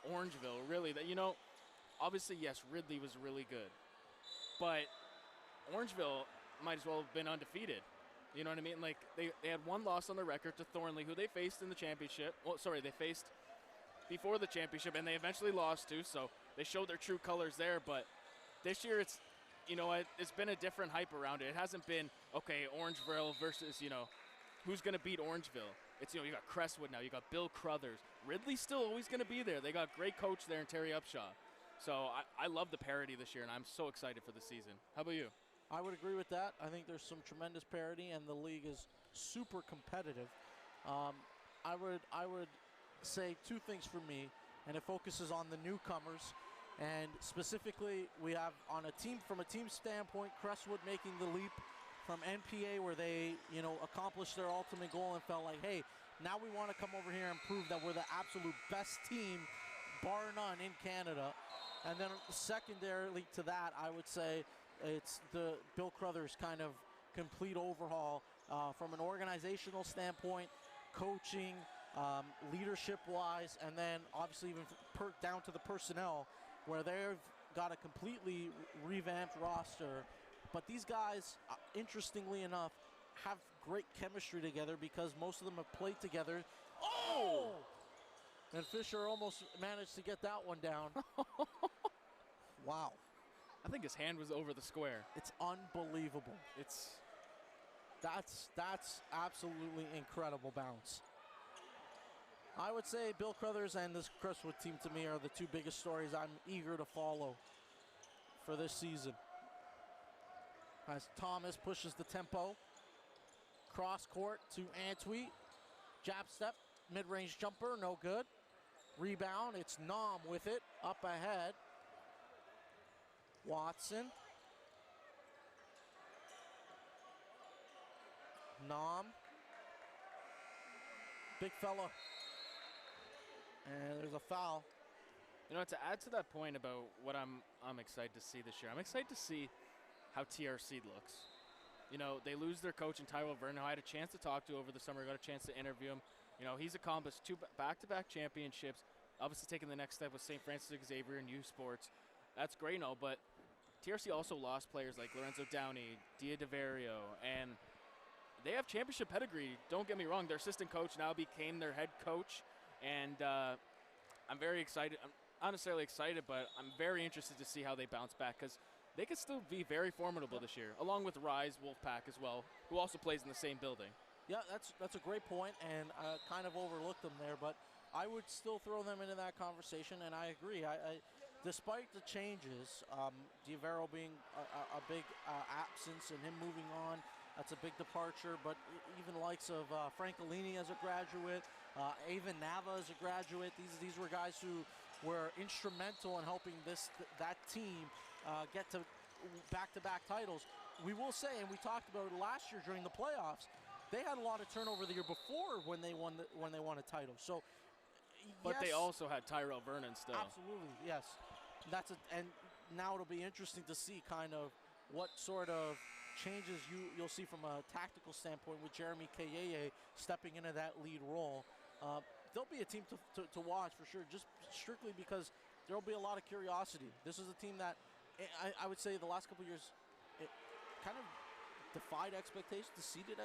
Orangeville, really, that, you know, obviously, yes, Ridley was really good, but Orangeville might as well have been undefeated. You know what I mean? Like, they had one loss on the record to Thornley, who they faced in the championship. Well, sorry, they faced before the championship, and they eventually lost to, so they showed their true colors there. But this year, it's, you know, it's been a different hype around it. It hasn't been, okay, Orangeville versus, you know, who's going to beat Orangeville. It's, you know, you got Crestwood now. You got Bill Crothers. Ridley's still always going to be there. They got great coach there in Terry Upshaw. So I love the parity this year, and I'm so excited for the season. How about you? I would agree with that. I think there's some tremendous parity, and the league is super competitive. I would say two things for me, and it focuses on the newcomers, and specifically we have from a team standpoint, Crestwood making the leap from NPA, where they, you know, accomplished their ultimate goal and felt like, hey, now we want to come over here and prove that we're the absolute best team, bar none, in Canada. And then secondarily to that, I would say it's the Bill Crothers kind of complete overhaul from an organizational standpoint, coaching, leadership-wise, and then obviously even down to the personnel, where they've got a completely revamped roster. But these guys, interestingly enough, have great chemistry together because most of them have played together. Oh! And Fisher almost managed to get that one down. Wow. I think his hand was over the square. It's unbelievable. That's absolutely incredible bounce. I would say Bill Crothers and this Crestwood team to me are the two biggest stories I'm eager to follow for this season. As Thomas pushes the tempo. Cross court to Antwi. Jab step, mid-range jumper, no good. Rebound, it's Nom with it, up ahead. Watson. Nom. Big fella. And there's a foul. You know, to add to that point about what I'm excited to see this year, I'm excited to see how TRC looks. You know, they lose their coach in Tyrell Vernon, who I had a chance to talk to over the summer, got a chance to interview him. You know, he's accomplished 2 back-to-back championships, obviously taking the next step with St. Francis Xavier in youth sports. That's great and all, but TRC also lost players like Lorenzo Downey, Dia DeVario, and they have championship pedigree. Don't get me wrong, their assistant coach now became their head coach, and I'm very excited. I'm not necessarily excited, but I'm very interested to see how they bounce back, because they could still be very formidable this year, along with Rise Wolfpack as well, who also plays in the same building. Yeah, that's a great point, and I kind of overlooked them there, but I would still throw them into that conversation, and I agree. Despite the changes, DiVero being a big absence and him moving on, that's a big departure, but even the likes of Francolini as a graduate, Avon Nava as a graduate, these were guys who were instrumental in helping that team get to back-to-back titles. We will say, and we talked about it last year during the playoffs, they had a lot of turnover the year before when they won a title. So, but yes, they also had Tyrell Vernon still. Absolutely, yes. And now it'll be interesting to see kind of what sort of changes you'll see from a tactical standpoint with Jeremy Kayeye stepping into that lead role. They'll be a team to watch for sure, just strictly because there'll be a lot of curiosity. This is a team that I would say the last couple of years it kind of defied expectations, exceeded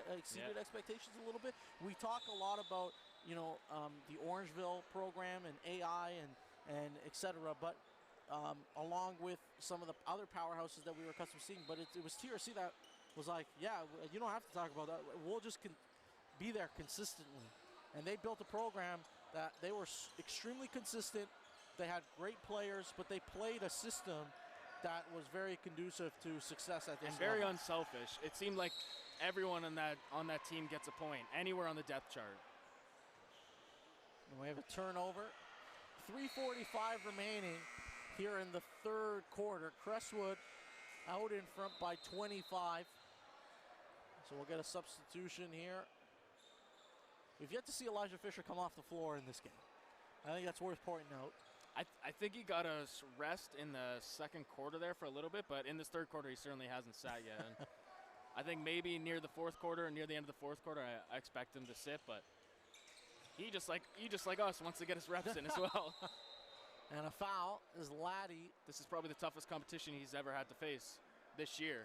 expectations a little bit. We talk a lot about, you know, the Orangeville program and AI and et cetera, but along with some of the other powerhouses that we were accustomed to seeing, but it was TRC that was like, yeah, you don't have to talk about that. We'll just be there consistently. And they built a program that they were extremely consistent. They had great players, but they played a system that was very conducive to success at this and very level. unselfish. It seemed like everyone on that team gets a point, anywhere on the depth chart. And we have a turnover. 3:45 remaining here in the third quarter. Crestwood out in front by 25. So we'll get a substitution here. We've yet to see Elijah Fisher come off the floor in this game. I think that's worth pointing out. I think he got a rest in the second quarter there for a little bit, but in this third quarter he certainly hasn't sat yet. And I think maybe near the fourth quarter, near the end of the fourth quarter, I expect him to sit, but he just like us wants to get his reps in as well. And a foul is Laddie. This is probably the toughest competition he's ever had to face this year.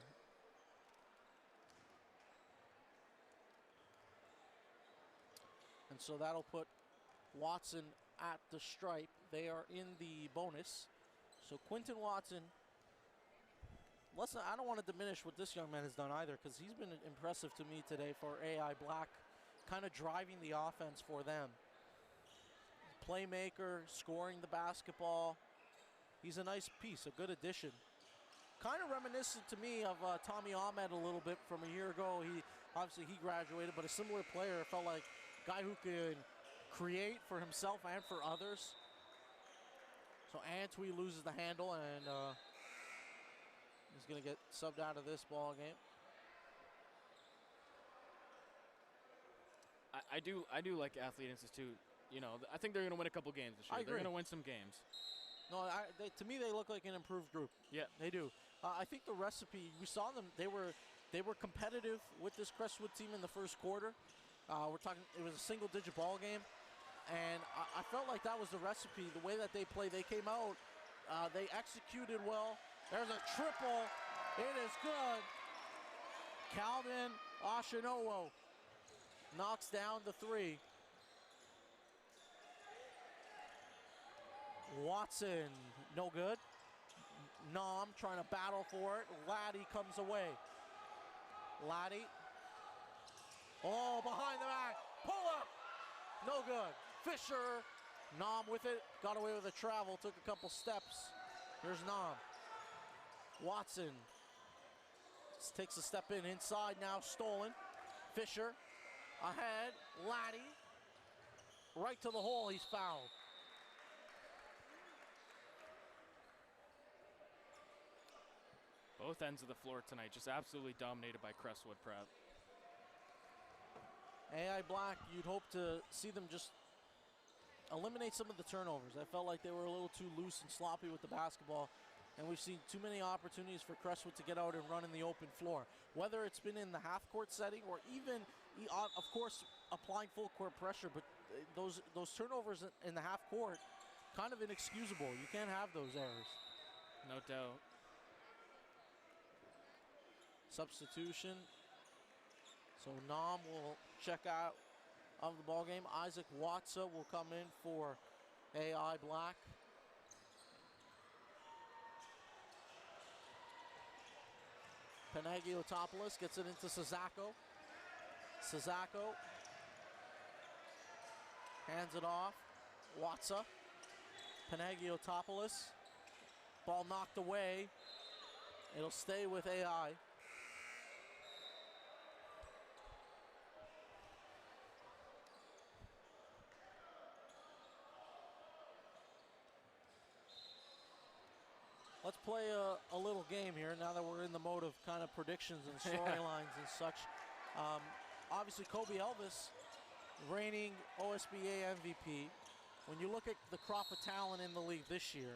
And so that'll put Watson at the stripe. They are in the bonus. So Quentin Watson, listen, I don't want to diminish what this young man has done either, because he's been impressive to me today for AI Black, kind of driving the offense for them. Playmaker, scoring the basketball. He's a nice piece, a good addition. Kind of reminiscent to me of Tommy Ahmed a little bit from a year ago. Obviously he graduated, but a similar player. It felt like a guy who could create for himself and for others. So Antwi loses the handle, and he's going to get subbed out of this ball game. I do like Athlete Institute. You know, I think they're going to win a couple games this year. They're going to win some games. No, to me they look like an improved group. Yeah, they do. I think the recipe, we saw them. They were competitive with this Crestwood team in the first quarter. We're talking. It was a single-digit ball game. And I felt like that was the recipe, the way that they played. They came out, they executed well. There's a triple. It is good. Calvin Ashinowo knocks down the three. Watson, no good. Nom trying to battle for it. Laddie comes away. Laddie. Oh, behind the back. Pull up. No good. Fisher, Nom with it, got away with a travel, took a couple steps. Here's Nom. Watson takes a step inside now, stolen. Fisher, ahead, Laddie, right to the hole, he's fouled. Both ends of the floor tonight just absolutely dominated by Crestwood Prep. AI Black, you'd hope to see them just eliminate some of the turnovers. I felt like they were a little too loose and sloppy with the basketball, and we've seen too many opportunities for Crestwood to get out and run in the open floor. Whether it's been in the half-court setting or even, of course, applying full-court pressure, but those turnovers in the half-court, kind of inexcusable. You can't have those errors. No doubt. Substitution. So Nom will check out of the ball game. Isaac Watsa will come in for AI Black. Panagiotopoulos gets it into Sazako. Sazako hands it off. Watsa. Panagiotopoulos. Ball knocked away. It'll stay with AI. Let's play a little game here now that we're in the mode of kind of predictions and storylines and such. Obviously, Kobe Elvis, reigning OSBA MVP. When you look at the crop of talent in the league this year,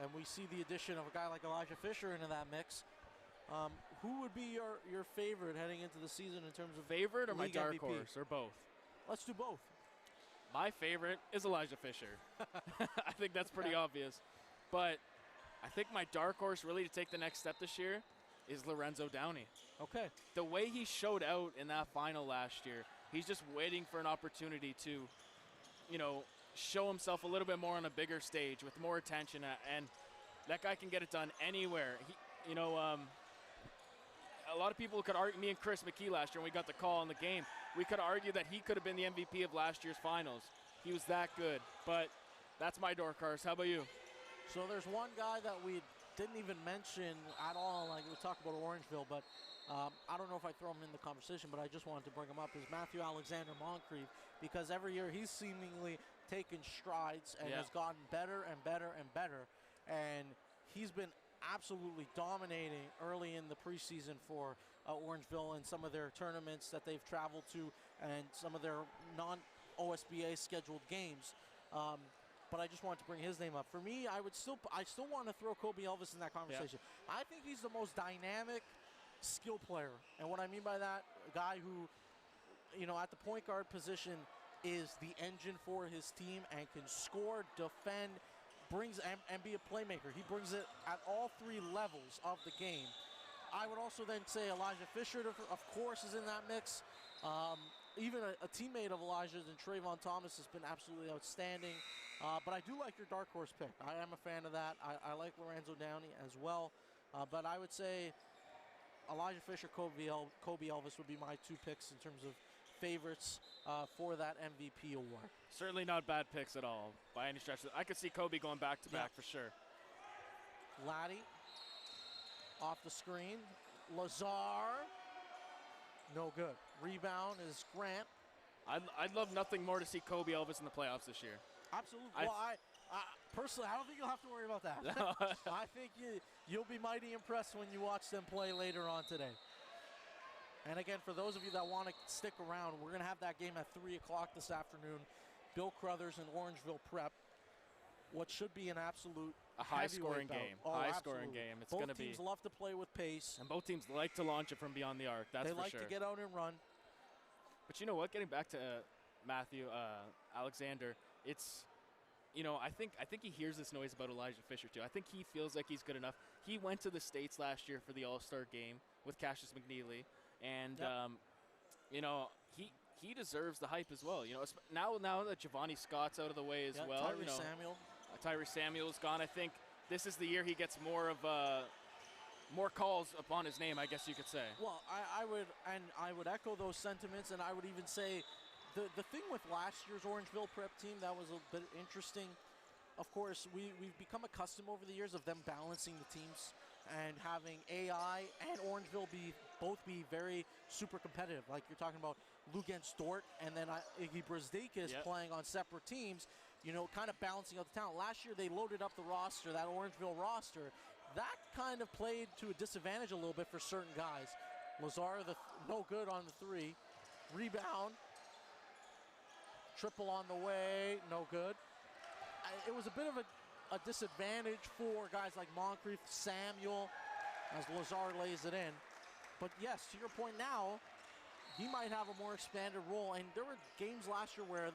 and we see the addition of a guy like Elijah Fisher into that mix, who would be your favorite heading into the season in terms of favorite or my dark MVP? horse, or both? Let's do both. My favorite is Elijah Fisher. I think that's pretty obvious. But I think my dark horse really to take the next step this year is Lorenzo Downey. Okay. The way he showed out in that final last year, he's just waiting for an opportunity to, you know, show himself a little bit more on a bigger stage with more attention, and that guy can get it done anywhere. He, you know, a lot of people could argue, me and Chris McKee last year when we got the call in the game, we could argue that he could have been the MVP of last year's finals. He was that good, but that's my dark horse. How about you? So there's one guy that we didn't even mention at all. Like, we talked about Orangeville, but I don't know if I throw him in the conversation, but I just wanted to bring him up, is Matthew Alexander Moncrief, because every year he's seemingly taken strides and has gotten better and better and better. And he's been absolutely dominating early in the preseason for Orangeville in some of their tournaments that they've traveled to and some of their non-OSBA scheduled games. But I just wanted to bring his name up. For me, I still want to throw Kobe Elvis in that conversation. I think he's the most dynamic skill player. And what I mean by that, a guy who, at the point guard position is the engine for his team and can score, defend, and be a playmaker. He brings it at all three levels of the game. I would also then say Elijah Fisher, of course, is in that mix. Even a teammate of Elijah's and Trayvon Thomas has been absolutely outstanding. But I do like your dark horse pick. I am a fan of that. I like Lorenzo Downey as well. But I would say Elijah Fisher, Kobe Elvis would be my two picks in terms of favorites for that MVP award. Certainly not bad picks at all by any stretch. I could see Kobe going back-to-back for sure. Laddie off the screen. Lazar, no good. Rebound is Grant. I'd love nothing more to see Kobe Elvis in the playoffs this year. Absolutely. Well, I personally, I don't think you'll have to worry about that. I think you'll be mighty impressed when you watch them play later on today. And again, for those of you that want to stick around, we're going to have that game at 3 o'clock this afternoon. Bill Crothers and Orangeville Prep. What should be an absolute high-scoring game. Oh, high-scoring game. It's going to be. Both teams love to play with pace. And both teams like to launch it from beyond the arc. That's for sure. They like to get out and run. But you know what? Getting back to Matthew Alexander, it's, I think he hears this noise about Elijah Fisher too. I think he feels like he's good enough. He went to the States last year for the All-Star game with Cassius McNeely, and he deserves the hype as well. Now that Giovanni Scott's out of the way as well. Tyrese Samuel's gone. I think this is the year he gets more calls upon his name, I guess you could say. Well, I would echo those sentiments, and I would even say the thing with last year's Orangeville Prep team that was a bit interesting. Of course, we've become accustomed over the years of them balancing the teams and having AI and Orangeville both be very super competitive. Like you're talking about Lugan Stort and then Iggy Brzdicka playing on separate teams, kind of balancing out the talent. Last year they loaded up the roster, that Orangeville roster. That kind of played to a disadvantage a little bit for certain guys. Lazar, no good on the three. Rebound. Triple on the way, no good. It was a bit of a disadvantage for guys like Moncrief, Samuel, as Lazar lays it in. But yes, to your point now, he might have a more expanded role. And there were games last year where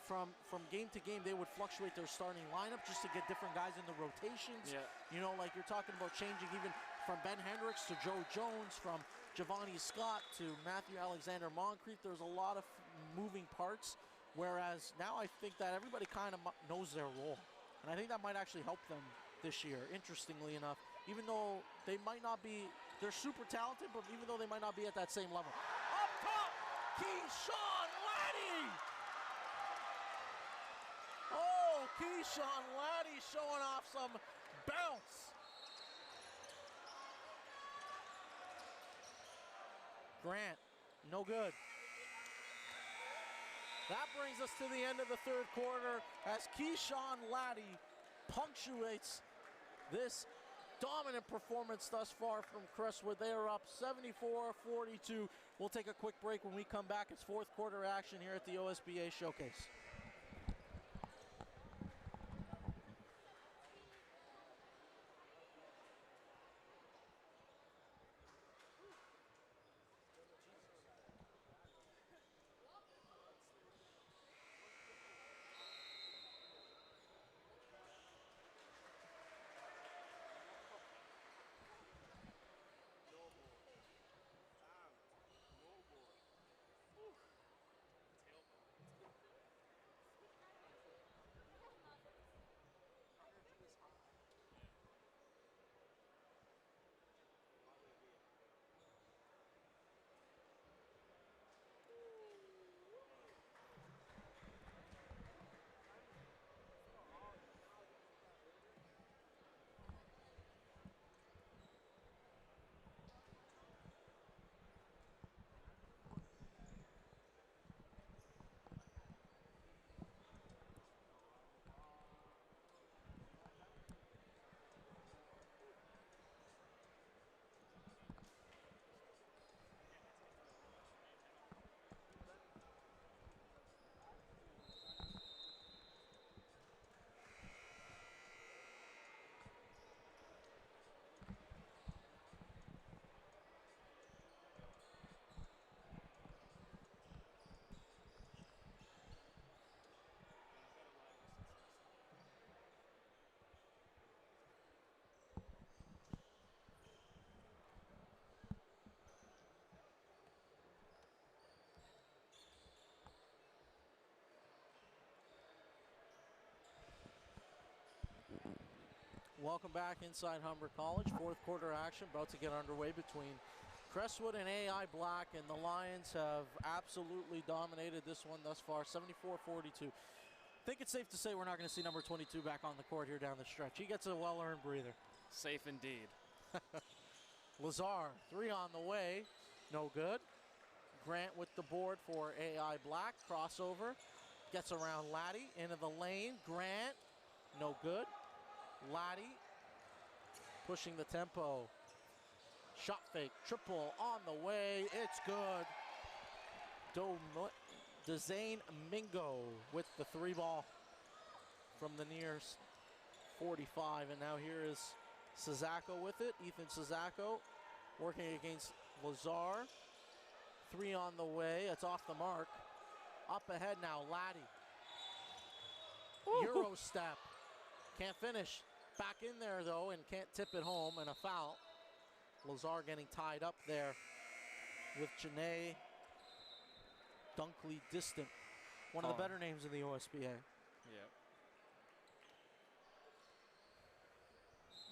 from game to game, they would fluctuate their starting lineup just to get different guys in the rotations. Yeah. Like you're talking about changing even from Ben Hendricks to Joe Jones, from Giovanni Scott to Matthew Alexander Moncrief. There's a lot of moving parts, whereas now I think that everybody kind of knows their role. And I think that might actually help them this year, interestingly enough, even though they might not be, they're super talented, but even though they might not be at that same level. Up top, Keyshawn Laddie! Oh, Keyshawn Laddie showing off some bounce. Grant, no good. That brings us to the end of the third quarter as Keyshawn Laddie punctuates this dominant performance thus far from Crestwood. They are up 74-42. We'll take a quick break. When we come back, it's fourth quarter action here at the OSBA Showcase. Welcome back inside Humber College. Fourth quarter action about to get underway between Crestwood and AI Black, and the Lions have absolutely dominated this one thus far, 74-42. I think it's safe to say we're not going to see number 22 back on the court here down the stretch. He gets a well-earned breather. Safe indeed. Lazar, three on the way, no good. Grant with the board for AI Black, crossover, gets around Laddie, into the lane, Grant, no good. Laddie pushing the tempo. Shot fake, triple on the way, it's good. Dezane Mingo with the three ball from the near 45, and now here is Sazako with it. Ethan Sazako working against Lazar. Three on the way, it's off the mark. Up ahead now, Laddie. Euro step, can't finish. Back in there though and can't tip it home, and a foul. Lazar getting tied up there with Janae Dunkley Distant. One of the better names in the OSBA. Yeah.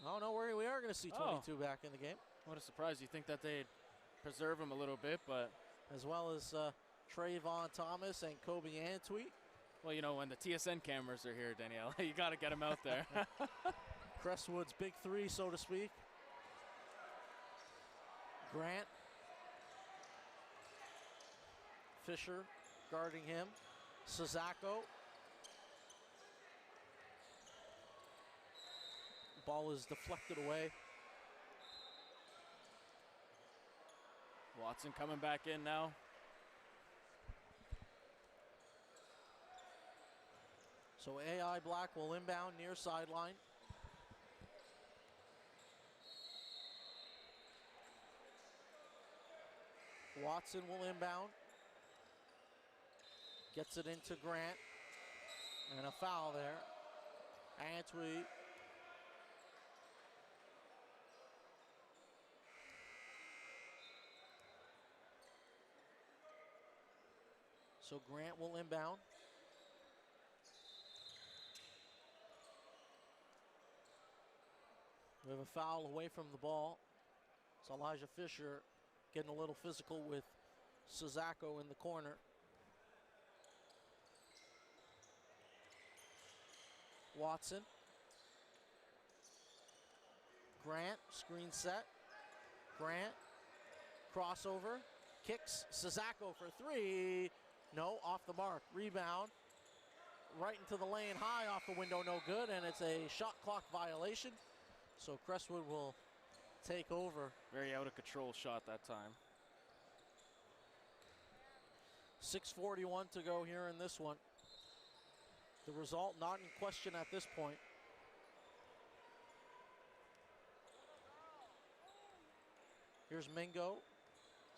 Oh, no worry, we are going to see 22 back in the game. What a surprise. You think that they'd preserve him a little bit, but... As well as Trayvon Thomas and Kobe Antwi. Well, you know, when the TSN cameras are here, Danielle, you got to get him out there. Crestwood's big three, so to speak. Grant. Fisher guarding him. Sazako. Ball is deflected away. Watson coming back in now. So AI Black will inbound near sideline. Watson will inbound. Gets it into Grant. And a foul there. Antwi. So Grant will inbound. We have a foul away from the ball. It's Elijah Fisher getting a little physical with Sazako in the corner. Watson. Grant, screen set. Grant, crossover, kicks, Sazako for three. No, off the mark, rebound. Right into the lane, high off the window, no good, and it's a shot clock violation. So Crestwood will take over. Very out of control shot that time. 6:41 to go here in this one. The result not in question at this point. Here's Mingo.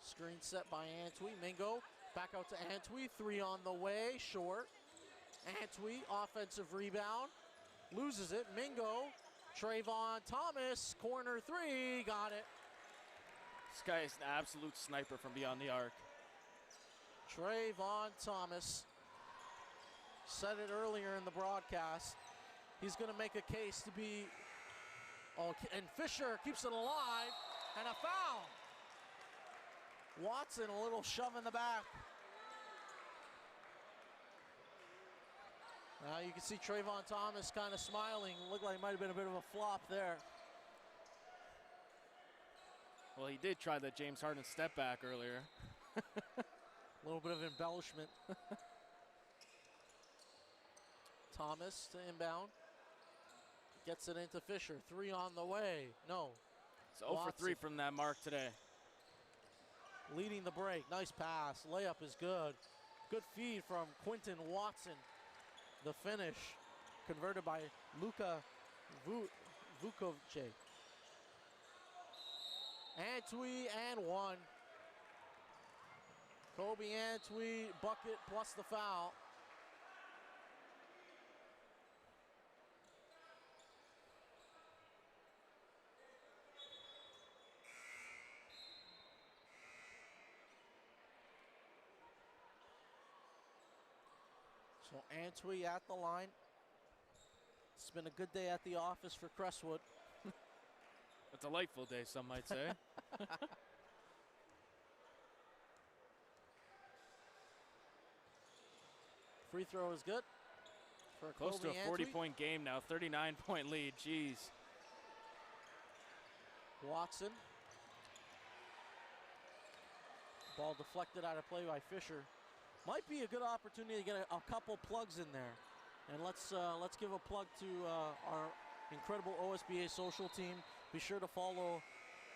Screen set by Antwi. Mingo back out to Antwi. Three on the way, short. Antwi, offensive rebound. Loses it. Mingo. Trayvon Thomas, corner three, got it. This guy is an absolute sniper from beyond the arc. Trayvon Thomas, said it earlier in the broadcast. He's going to make a case to be, and Fisher keeps it alive, and a foul. Watson, a little shove in the back. Now you can see Trayvon Thomas kind of smiling. Looked like it might have been a bit of a flop there. Well, he did try the James Harden step back earlier. A little bit of embellishment. Thomas to inbound. Gets it into Fisher. Three on the way. No. It's 0 for 3 from that mark today. Leading the break. Nice pass. Layup is good. Good feed from Quinton Watson. The finish converted by Luka Vukovic. Antwi and one. Kobe Antwi, bucket plus the foul. So Antwi at the line. It's been a good day at the office for Crestwood. A delightful day, some might say. Free throw is good. For Close to a Kobe 40-point game now, 39-point lead. Jeez. Watson. Ball deflected out of play by Fisher. Might be a good opportunity to get a couple plugs in there. And let's give a plug to our incredible OSBA social team. Be sure to follow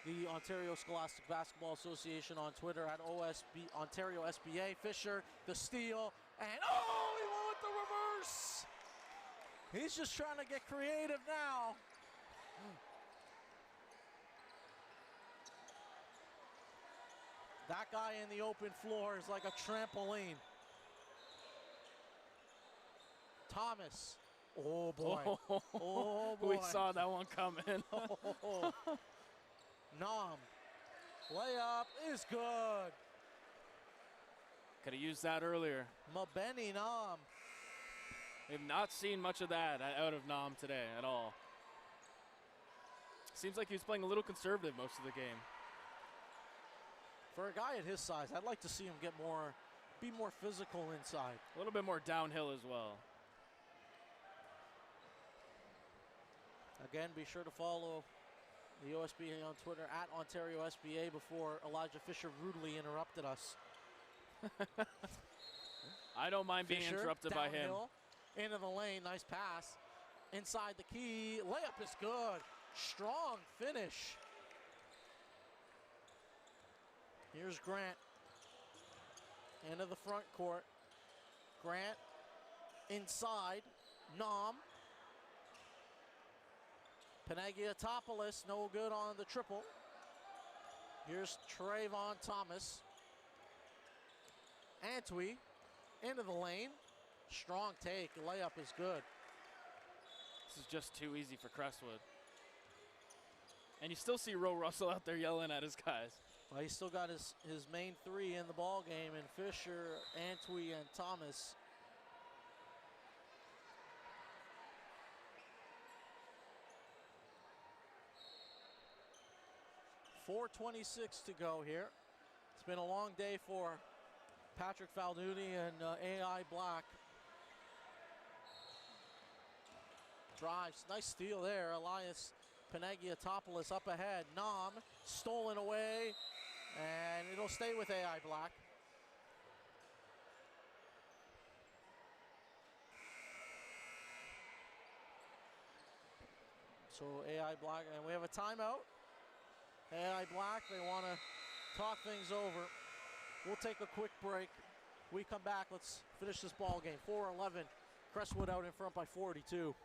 the Ontario Scholastic Basketball Association on Twitter at Ontario SBA. Fisher, the steal, and oh, he went with the reverse. He's just trying to get creative now. That guy in the open floor is like a trampoline. Thomas. Oh, boy. Oh, boy. We saw that one coming. Oh. Nom. Layup is good. Could have used that earlier. Mabeni Nom. We've not seen much of that out of Nam today at all. Seems like he was playing a little conservative most of the game. For a guy at his size, I'd like to see him be more physical inside. A little bit more downhill as well. Again, be sure to follow the OSBA on Twitter at Ontario SBA before Elijah Fisher rudely interrupted us. I don't mind being Fisher, interrupted by him. downhill, into the lane, nice pass. Inside the key, layup is good. Strong finish. Here's Grant. Into the front court. Grant inside. Nom. Panagiotopoulos, no good on the triple. Here's Trayvon Thomas. Antwi into the lane. Strong take, layup is good. This is just too easy for Crestwood. And you still see Roe Russell out there yelling at his guys. Well, he's still got his main three in the ball game, and Fisher, Antwi, and Thomas. .426 to go here. It's been a long day for Patrick Falduti and AI Black. Drives, nice steal there. Elias Panagiotopoulos up ahead. Nom stolen away, and it'll stay with AI Black. So AI Black, and we have a timeout. AI Black, they want to talk things over. We'll take a quick break. We come back, let's finish this ball game. 4-11, Crestwood out in front by 42.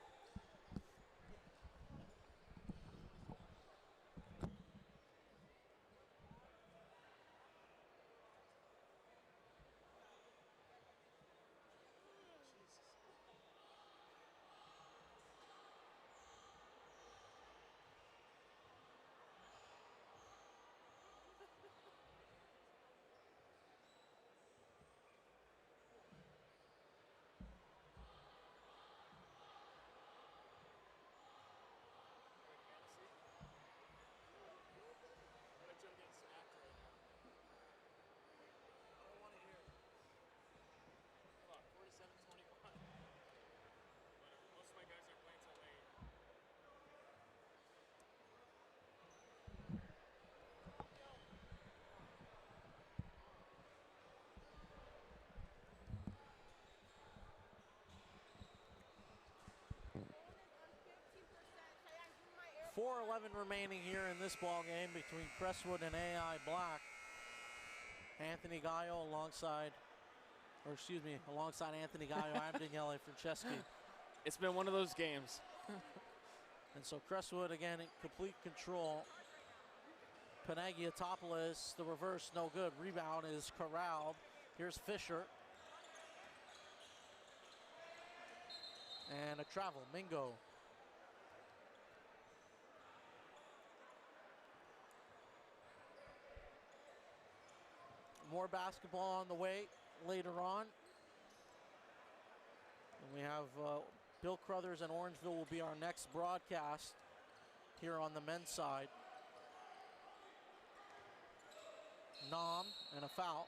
.411 remaining here in this ball game between Crestwood and AI Black. Anthony Gallo alongside Anthony Gallo, I'm Daniele Franceschi. It's been one of those games. And so Crestwood again in complete control. Panagiotopoulos, the reverse, no good. Rebound is corralled. Here's Fisher. And a travel, Mingo. More basketball on the way later on. And we have Bill Crothers and Orangeville will be our next broadcast here on the men's side. Nom and a foul.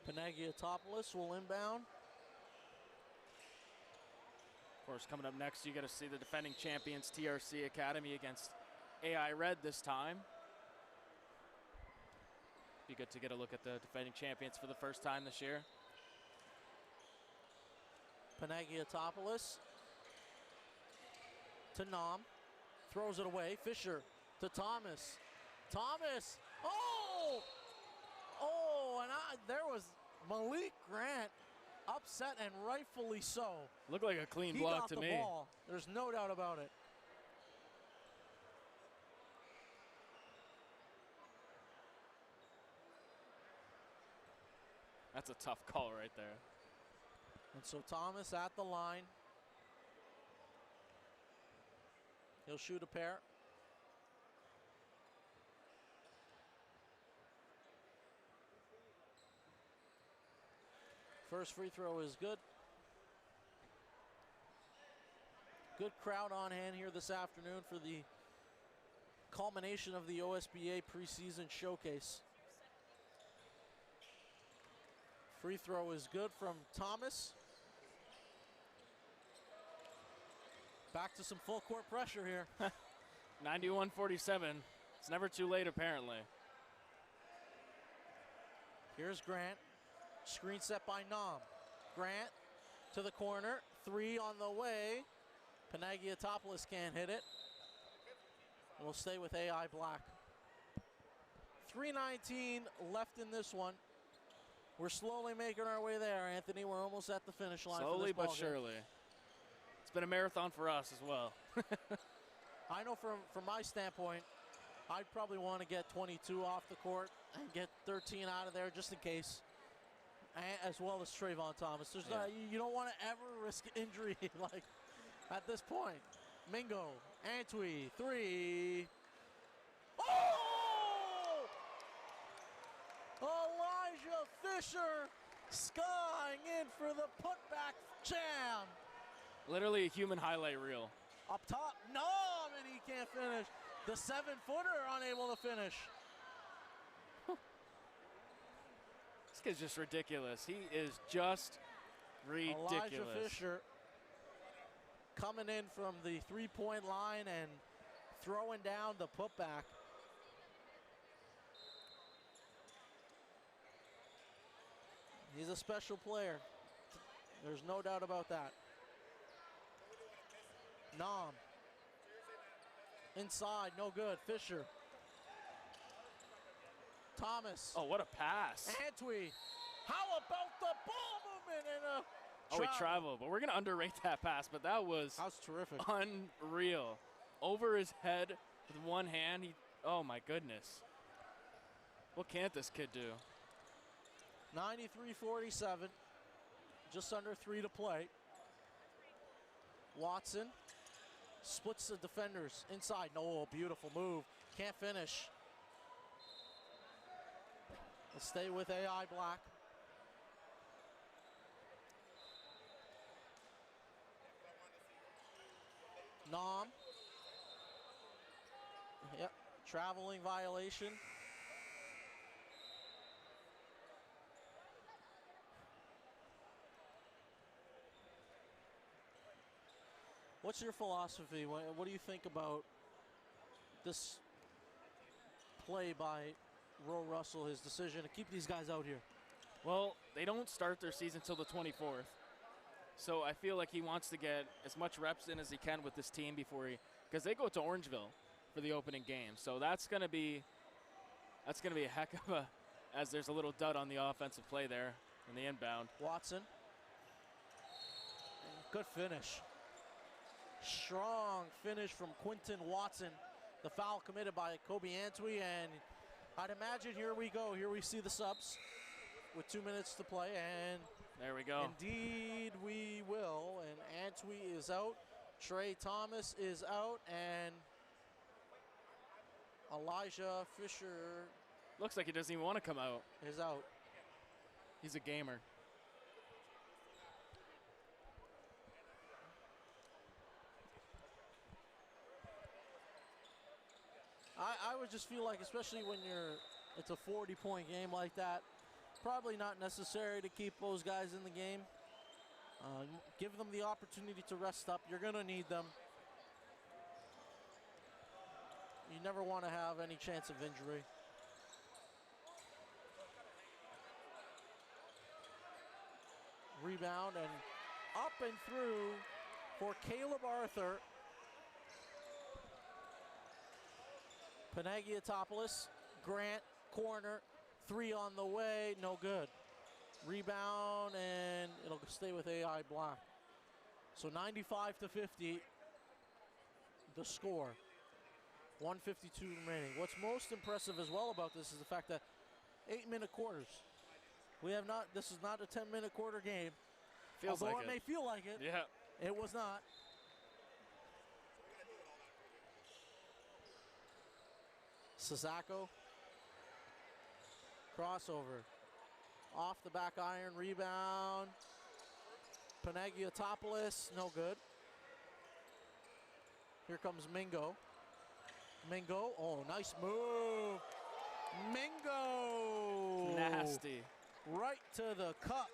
Panagiotopoulos will inbound. Of course, coming up next, you got to see the defending champions TRC Academy against AI Red this time. Be good to get a look at the defending champions for the first time this year. Panagiotopoulos to Nom. Throws it away. Fisher to Thomas. Thomas! Oh! Oh, and there was Malik Grant upset, and rightfully so. Looked like a clean block to me. He got the ball. There's no doubt about it. That's a tough call right there. And so Thomas at the line. He'll shoot a pair. First free throw is good. Good crowd on hand here this afternoon for the culmination of the OSBA preseason showcase. Free throw is good from Thomas. Back to some full court pressure here. 91-47. It's never too late, apparently. Here's Grant. Screen set by Nom. Grant to the corner. Three on the way. Panagiotopoulos can't hit it. And we'll stay with AI Black. 3:19 left in this one. We're slowly making our way there, Anthony. We're almost at the finish line. Slowly for this but surely. It's been a marathon for us as well. I know from my standpoint, I'd probably want to get 22 off the court and get 13 out of there just in case, as well as Trayvon Thomas. There's Yeah. you don't want to ever risk injury like at this point. Mingo, Antwi, three. Oh! Elijah Fisher skying in for the putback jam. Literally a human highlight reel. Up top, Nom, and he can't finish. The 7-footer unable to finish. This kid's just ridiculous. He is just ridiculous. Elijah Fisher coming in from the three-point line and throwing down the putback. He's a special player. There's no doubt about that. Nom. Inside, no good. Fisher. Thomas. Oh, what a pass. Antwi. How about the ball movement and a Oh, he traveled, but we're going to underrate that pass, but that was terrific. Unreal. Over his head with one hand. Oh, my goodness. What can't this kid do? 93-47. Just under 3 to play. Watson splits the defenders inside. No, beautiful move. Can't finish. We'll stay with AI Black. Nom. Yep, traveling violation. What's your philosophy? What do you think about this play by Roe Russell, his decision to keep these guys out here? Well, they don't start their season until the 24th. So I feel like he wants to get as much reps in as he can with this team before because they go to Orangeville for the opening game. So that's going to be a heck of a, as there's a little dud on the offensive play there in the inbound. Watson. Good finish. Strong finish from Quinton Watson. The foul committed by Kobe Antwi, and I'd imagine here we go. Here we see the subs with 2 minutes to play, and there we go. Indeed we will, and Antwi is out. Trey Thomas is out, and Elijah Fisher Looks like he doesn't even want to come out. is out. He's a gamer. I would just feel like, especially when it's a 40-point game like that, probably not necessary to keep those guys in the game. Give them the opportunity to rest up. You're going to need them. You never want to have any chance of injury. Rebound and up and through for Caleb Arthur. Panagiotopoulos, Grant, corner, 3 on the way, no good. Rebound, and it'll stay with AI Black. So 95-50, the score. 1:52 remaining. What's most impressive as well about this is the fact that 8-minute quarters. This is not a 10-minute quarter game. Feels Although like it may feel like it. Yeah. It was not. Sasako. Crossover. Off the back iron, rebound. Panagiotopoulos, no good. Here comes Mingo. Mingo, oh, nice move. Mingo! Nasty. Right to the cup.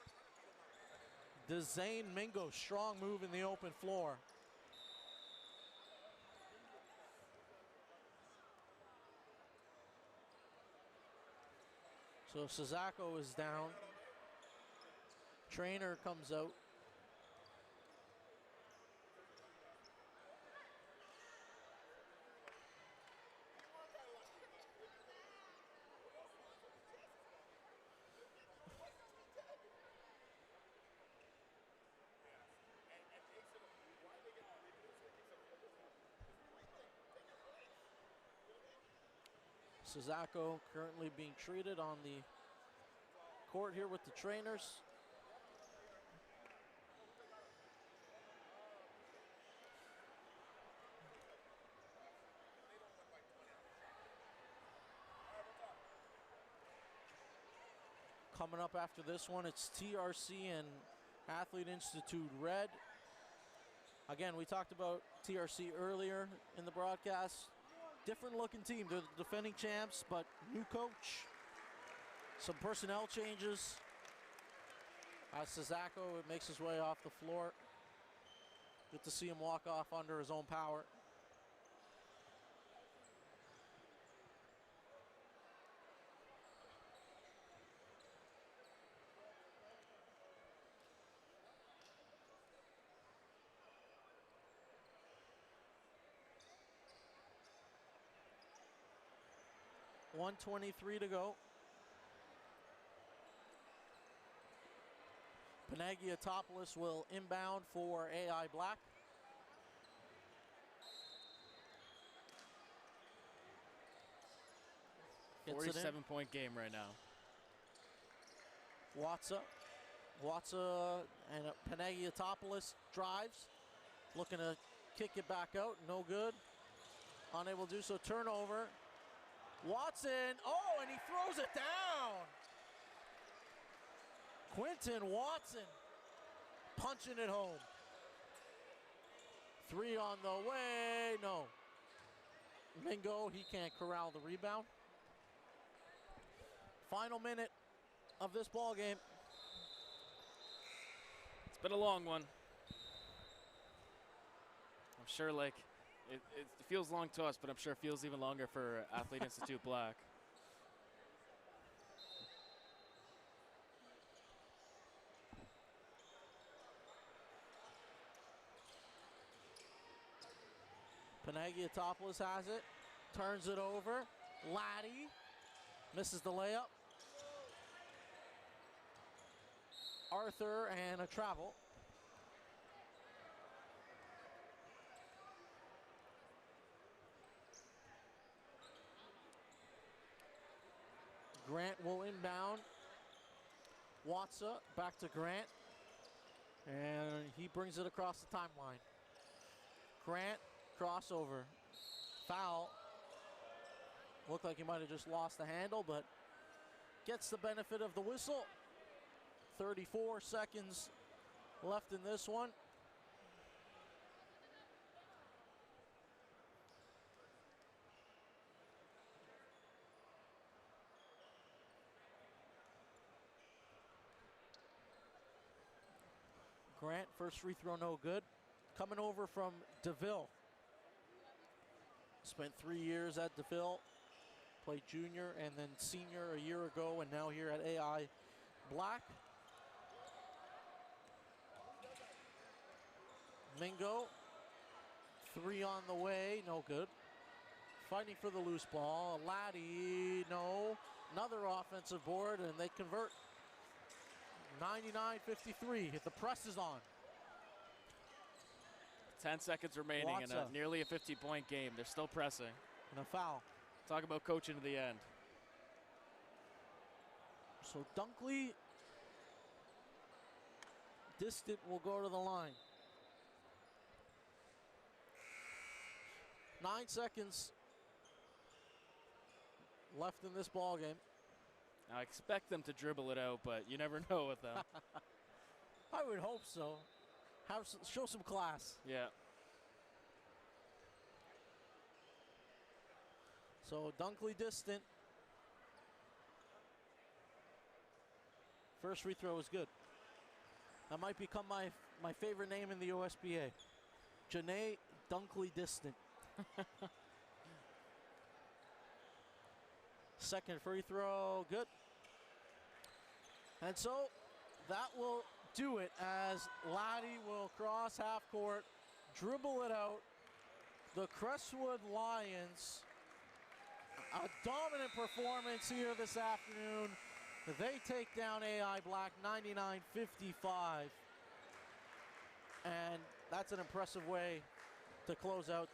Dezane Mingo, strong move in the open floor. So Sasako is down. Trainer comes out. Sasako currently being treated on the court here with the trainers. Coming up after this one, it's TRC and Athlete Institute Red. Again, we talked about TRC earlier in the broadcast. Different looking team. They're the defending champs, but new coach. Some personnel changes. Sasako makes his way off the floor. Good to see him walk off under his own power. .123 to go. Panagiotopoulos will inbound for AI Black. Gets it in. 47-point game right now. Watsa and Panagiotopoulos drives. Looking to kick it back out. No good. Unable to do so. Turnover. Watson, oh, and he throws it down. Quentin Watson punching it home. 3 on the way, no. Mingo, he can't corral the rebound. Final minute of this ball game. It's been a long one. I'm sure, like, it feels long to us, but I'm sure it feels even longer for Athlete Institute Black. Panagiotopoulos has it, turns it over. Laddie misses the layup. Arthur and a travel. Grant will inbound. Watsa back to Grant. And he brings it across the timeline. Grant, crossover. Foul. Looked like he might have just lost the handle, but gets the benefit of the whistle. 34 seconds left in this one. Grant, first free throw, no good. Coming over from DeVille. Spent 3 years at DeVille. Played junior and then senior a year ago, and now here at AI Black. Mingo, 3 on the way, no good. Fighting for the loose ball. Laddie, no. Another offensive board, and they convert. 99-53. The press is on. 10 seconds remaining in nearly a 50-point game. They're still pressing. And a foul. Talk about coaching to the end. So Dunkley, distant, will go to the line. 9 seconds left in this ball game. I expect them to dribble it out, but you never know with them. I would hope so. Show some class. Yeah. So Dunkley distant. First free throw is good. That might become my favorite name in the OSBA. Janae Dunkley distant. Second free throw, good. And so that will do it as Laddie will cross half court, dribble it out. The Crestwood Lions, a dominant performance here this afternoon. They take down AI Black 99-55. And that's an impressive way to close out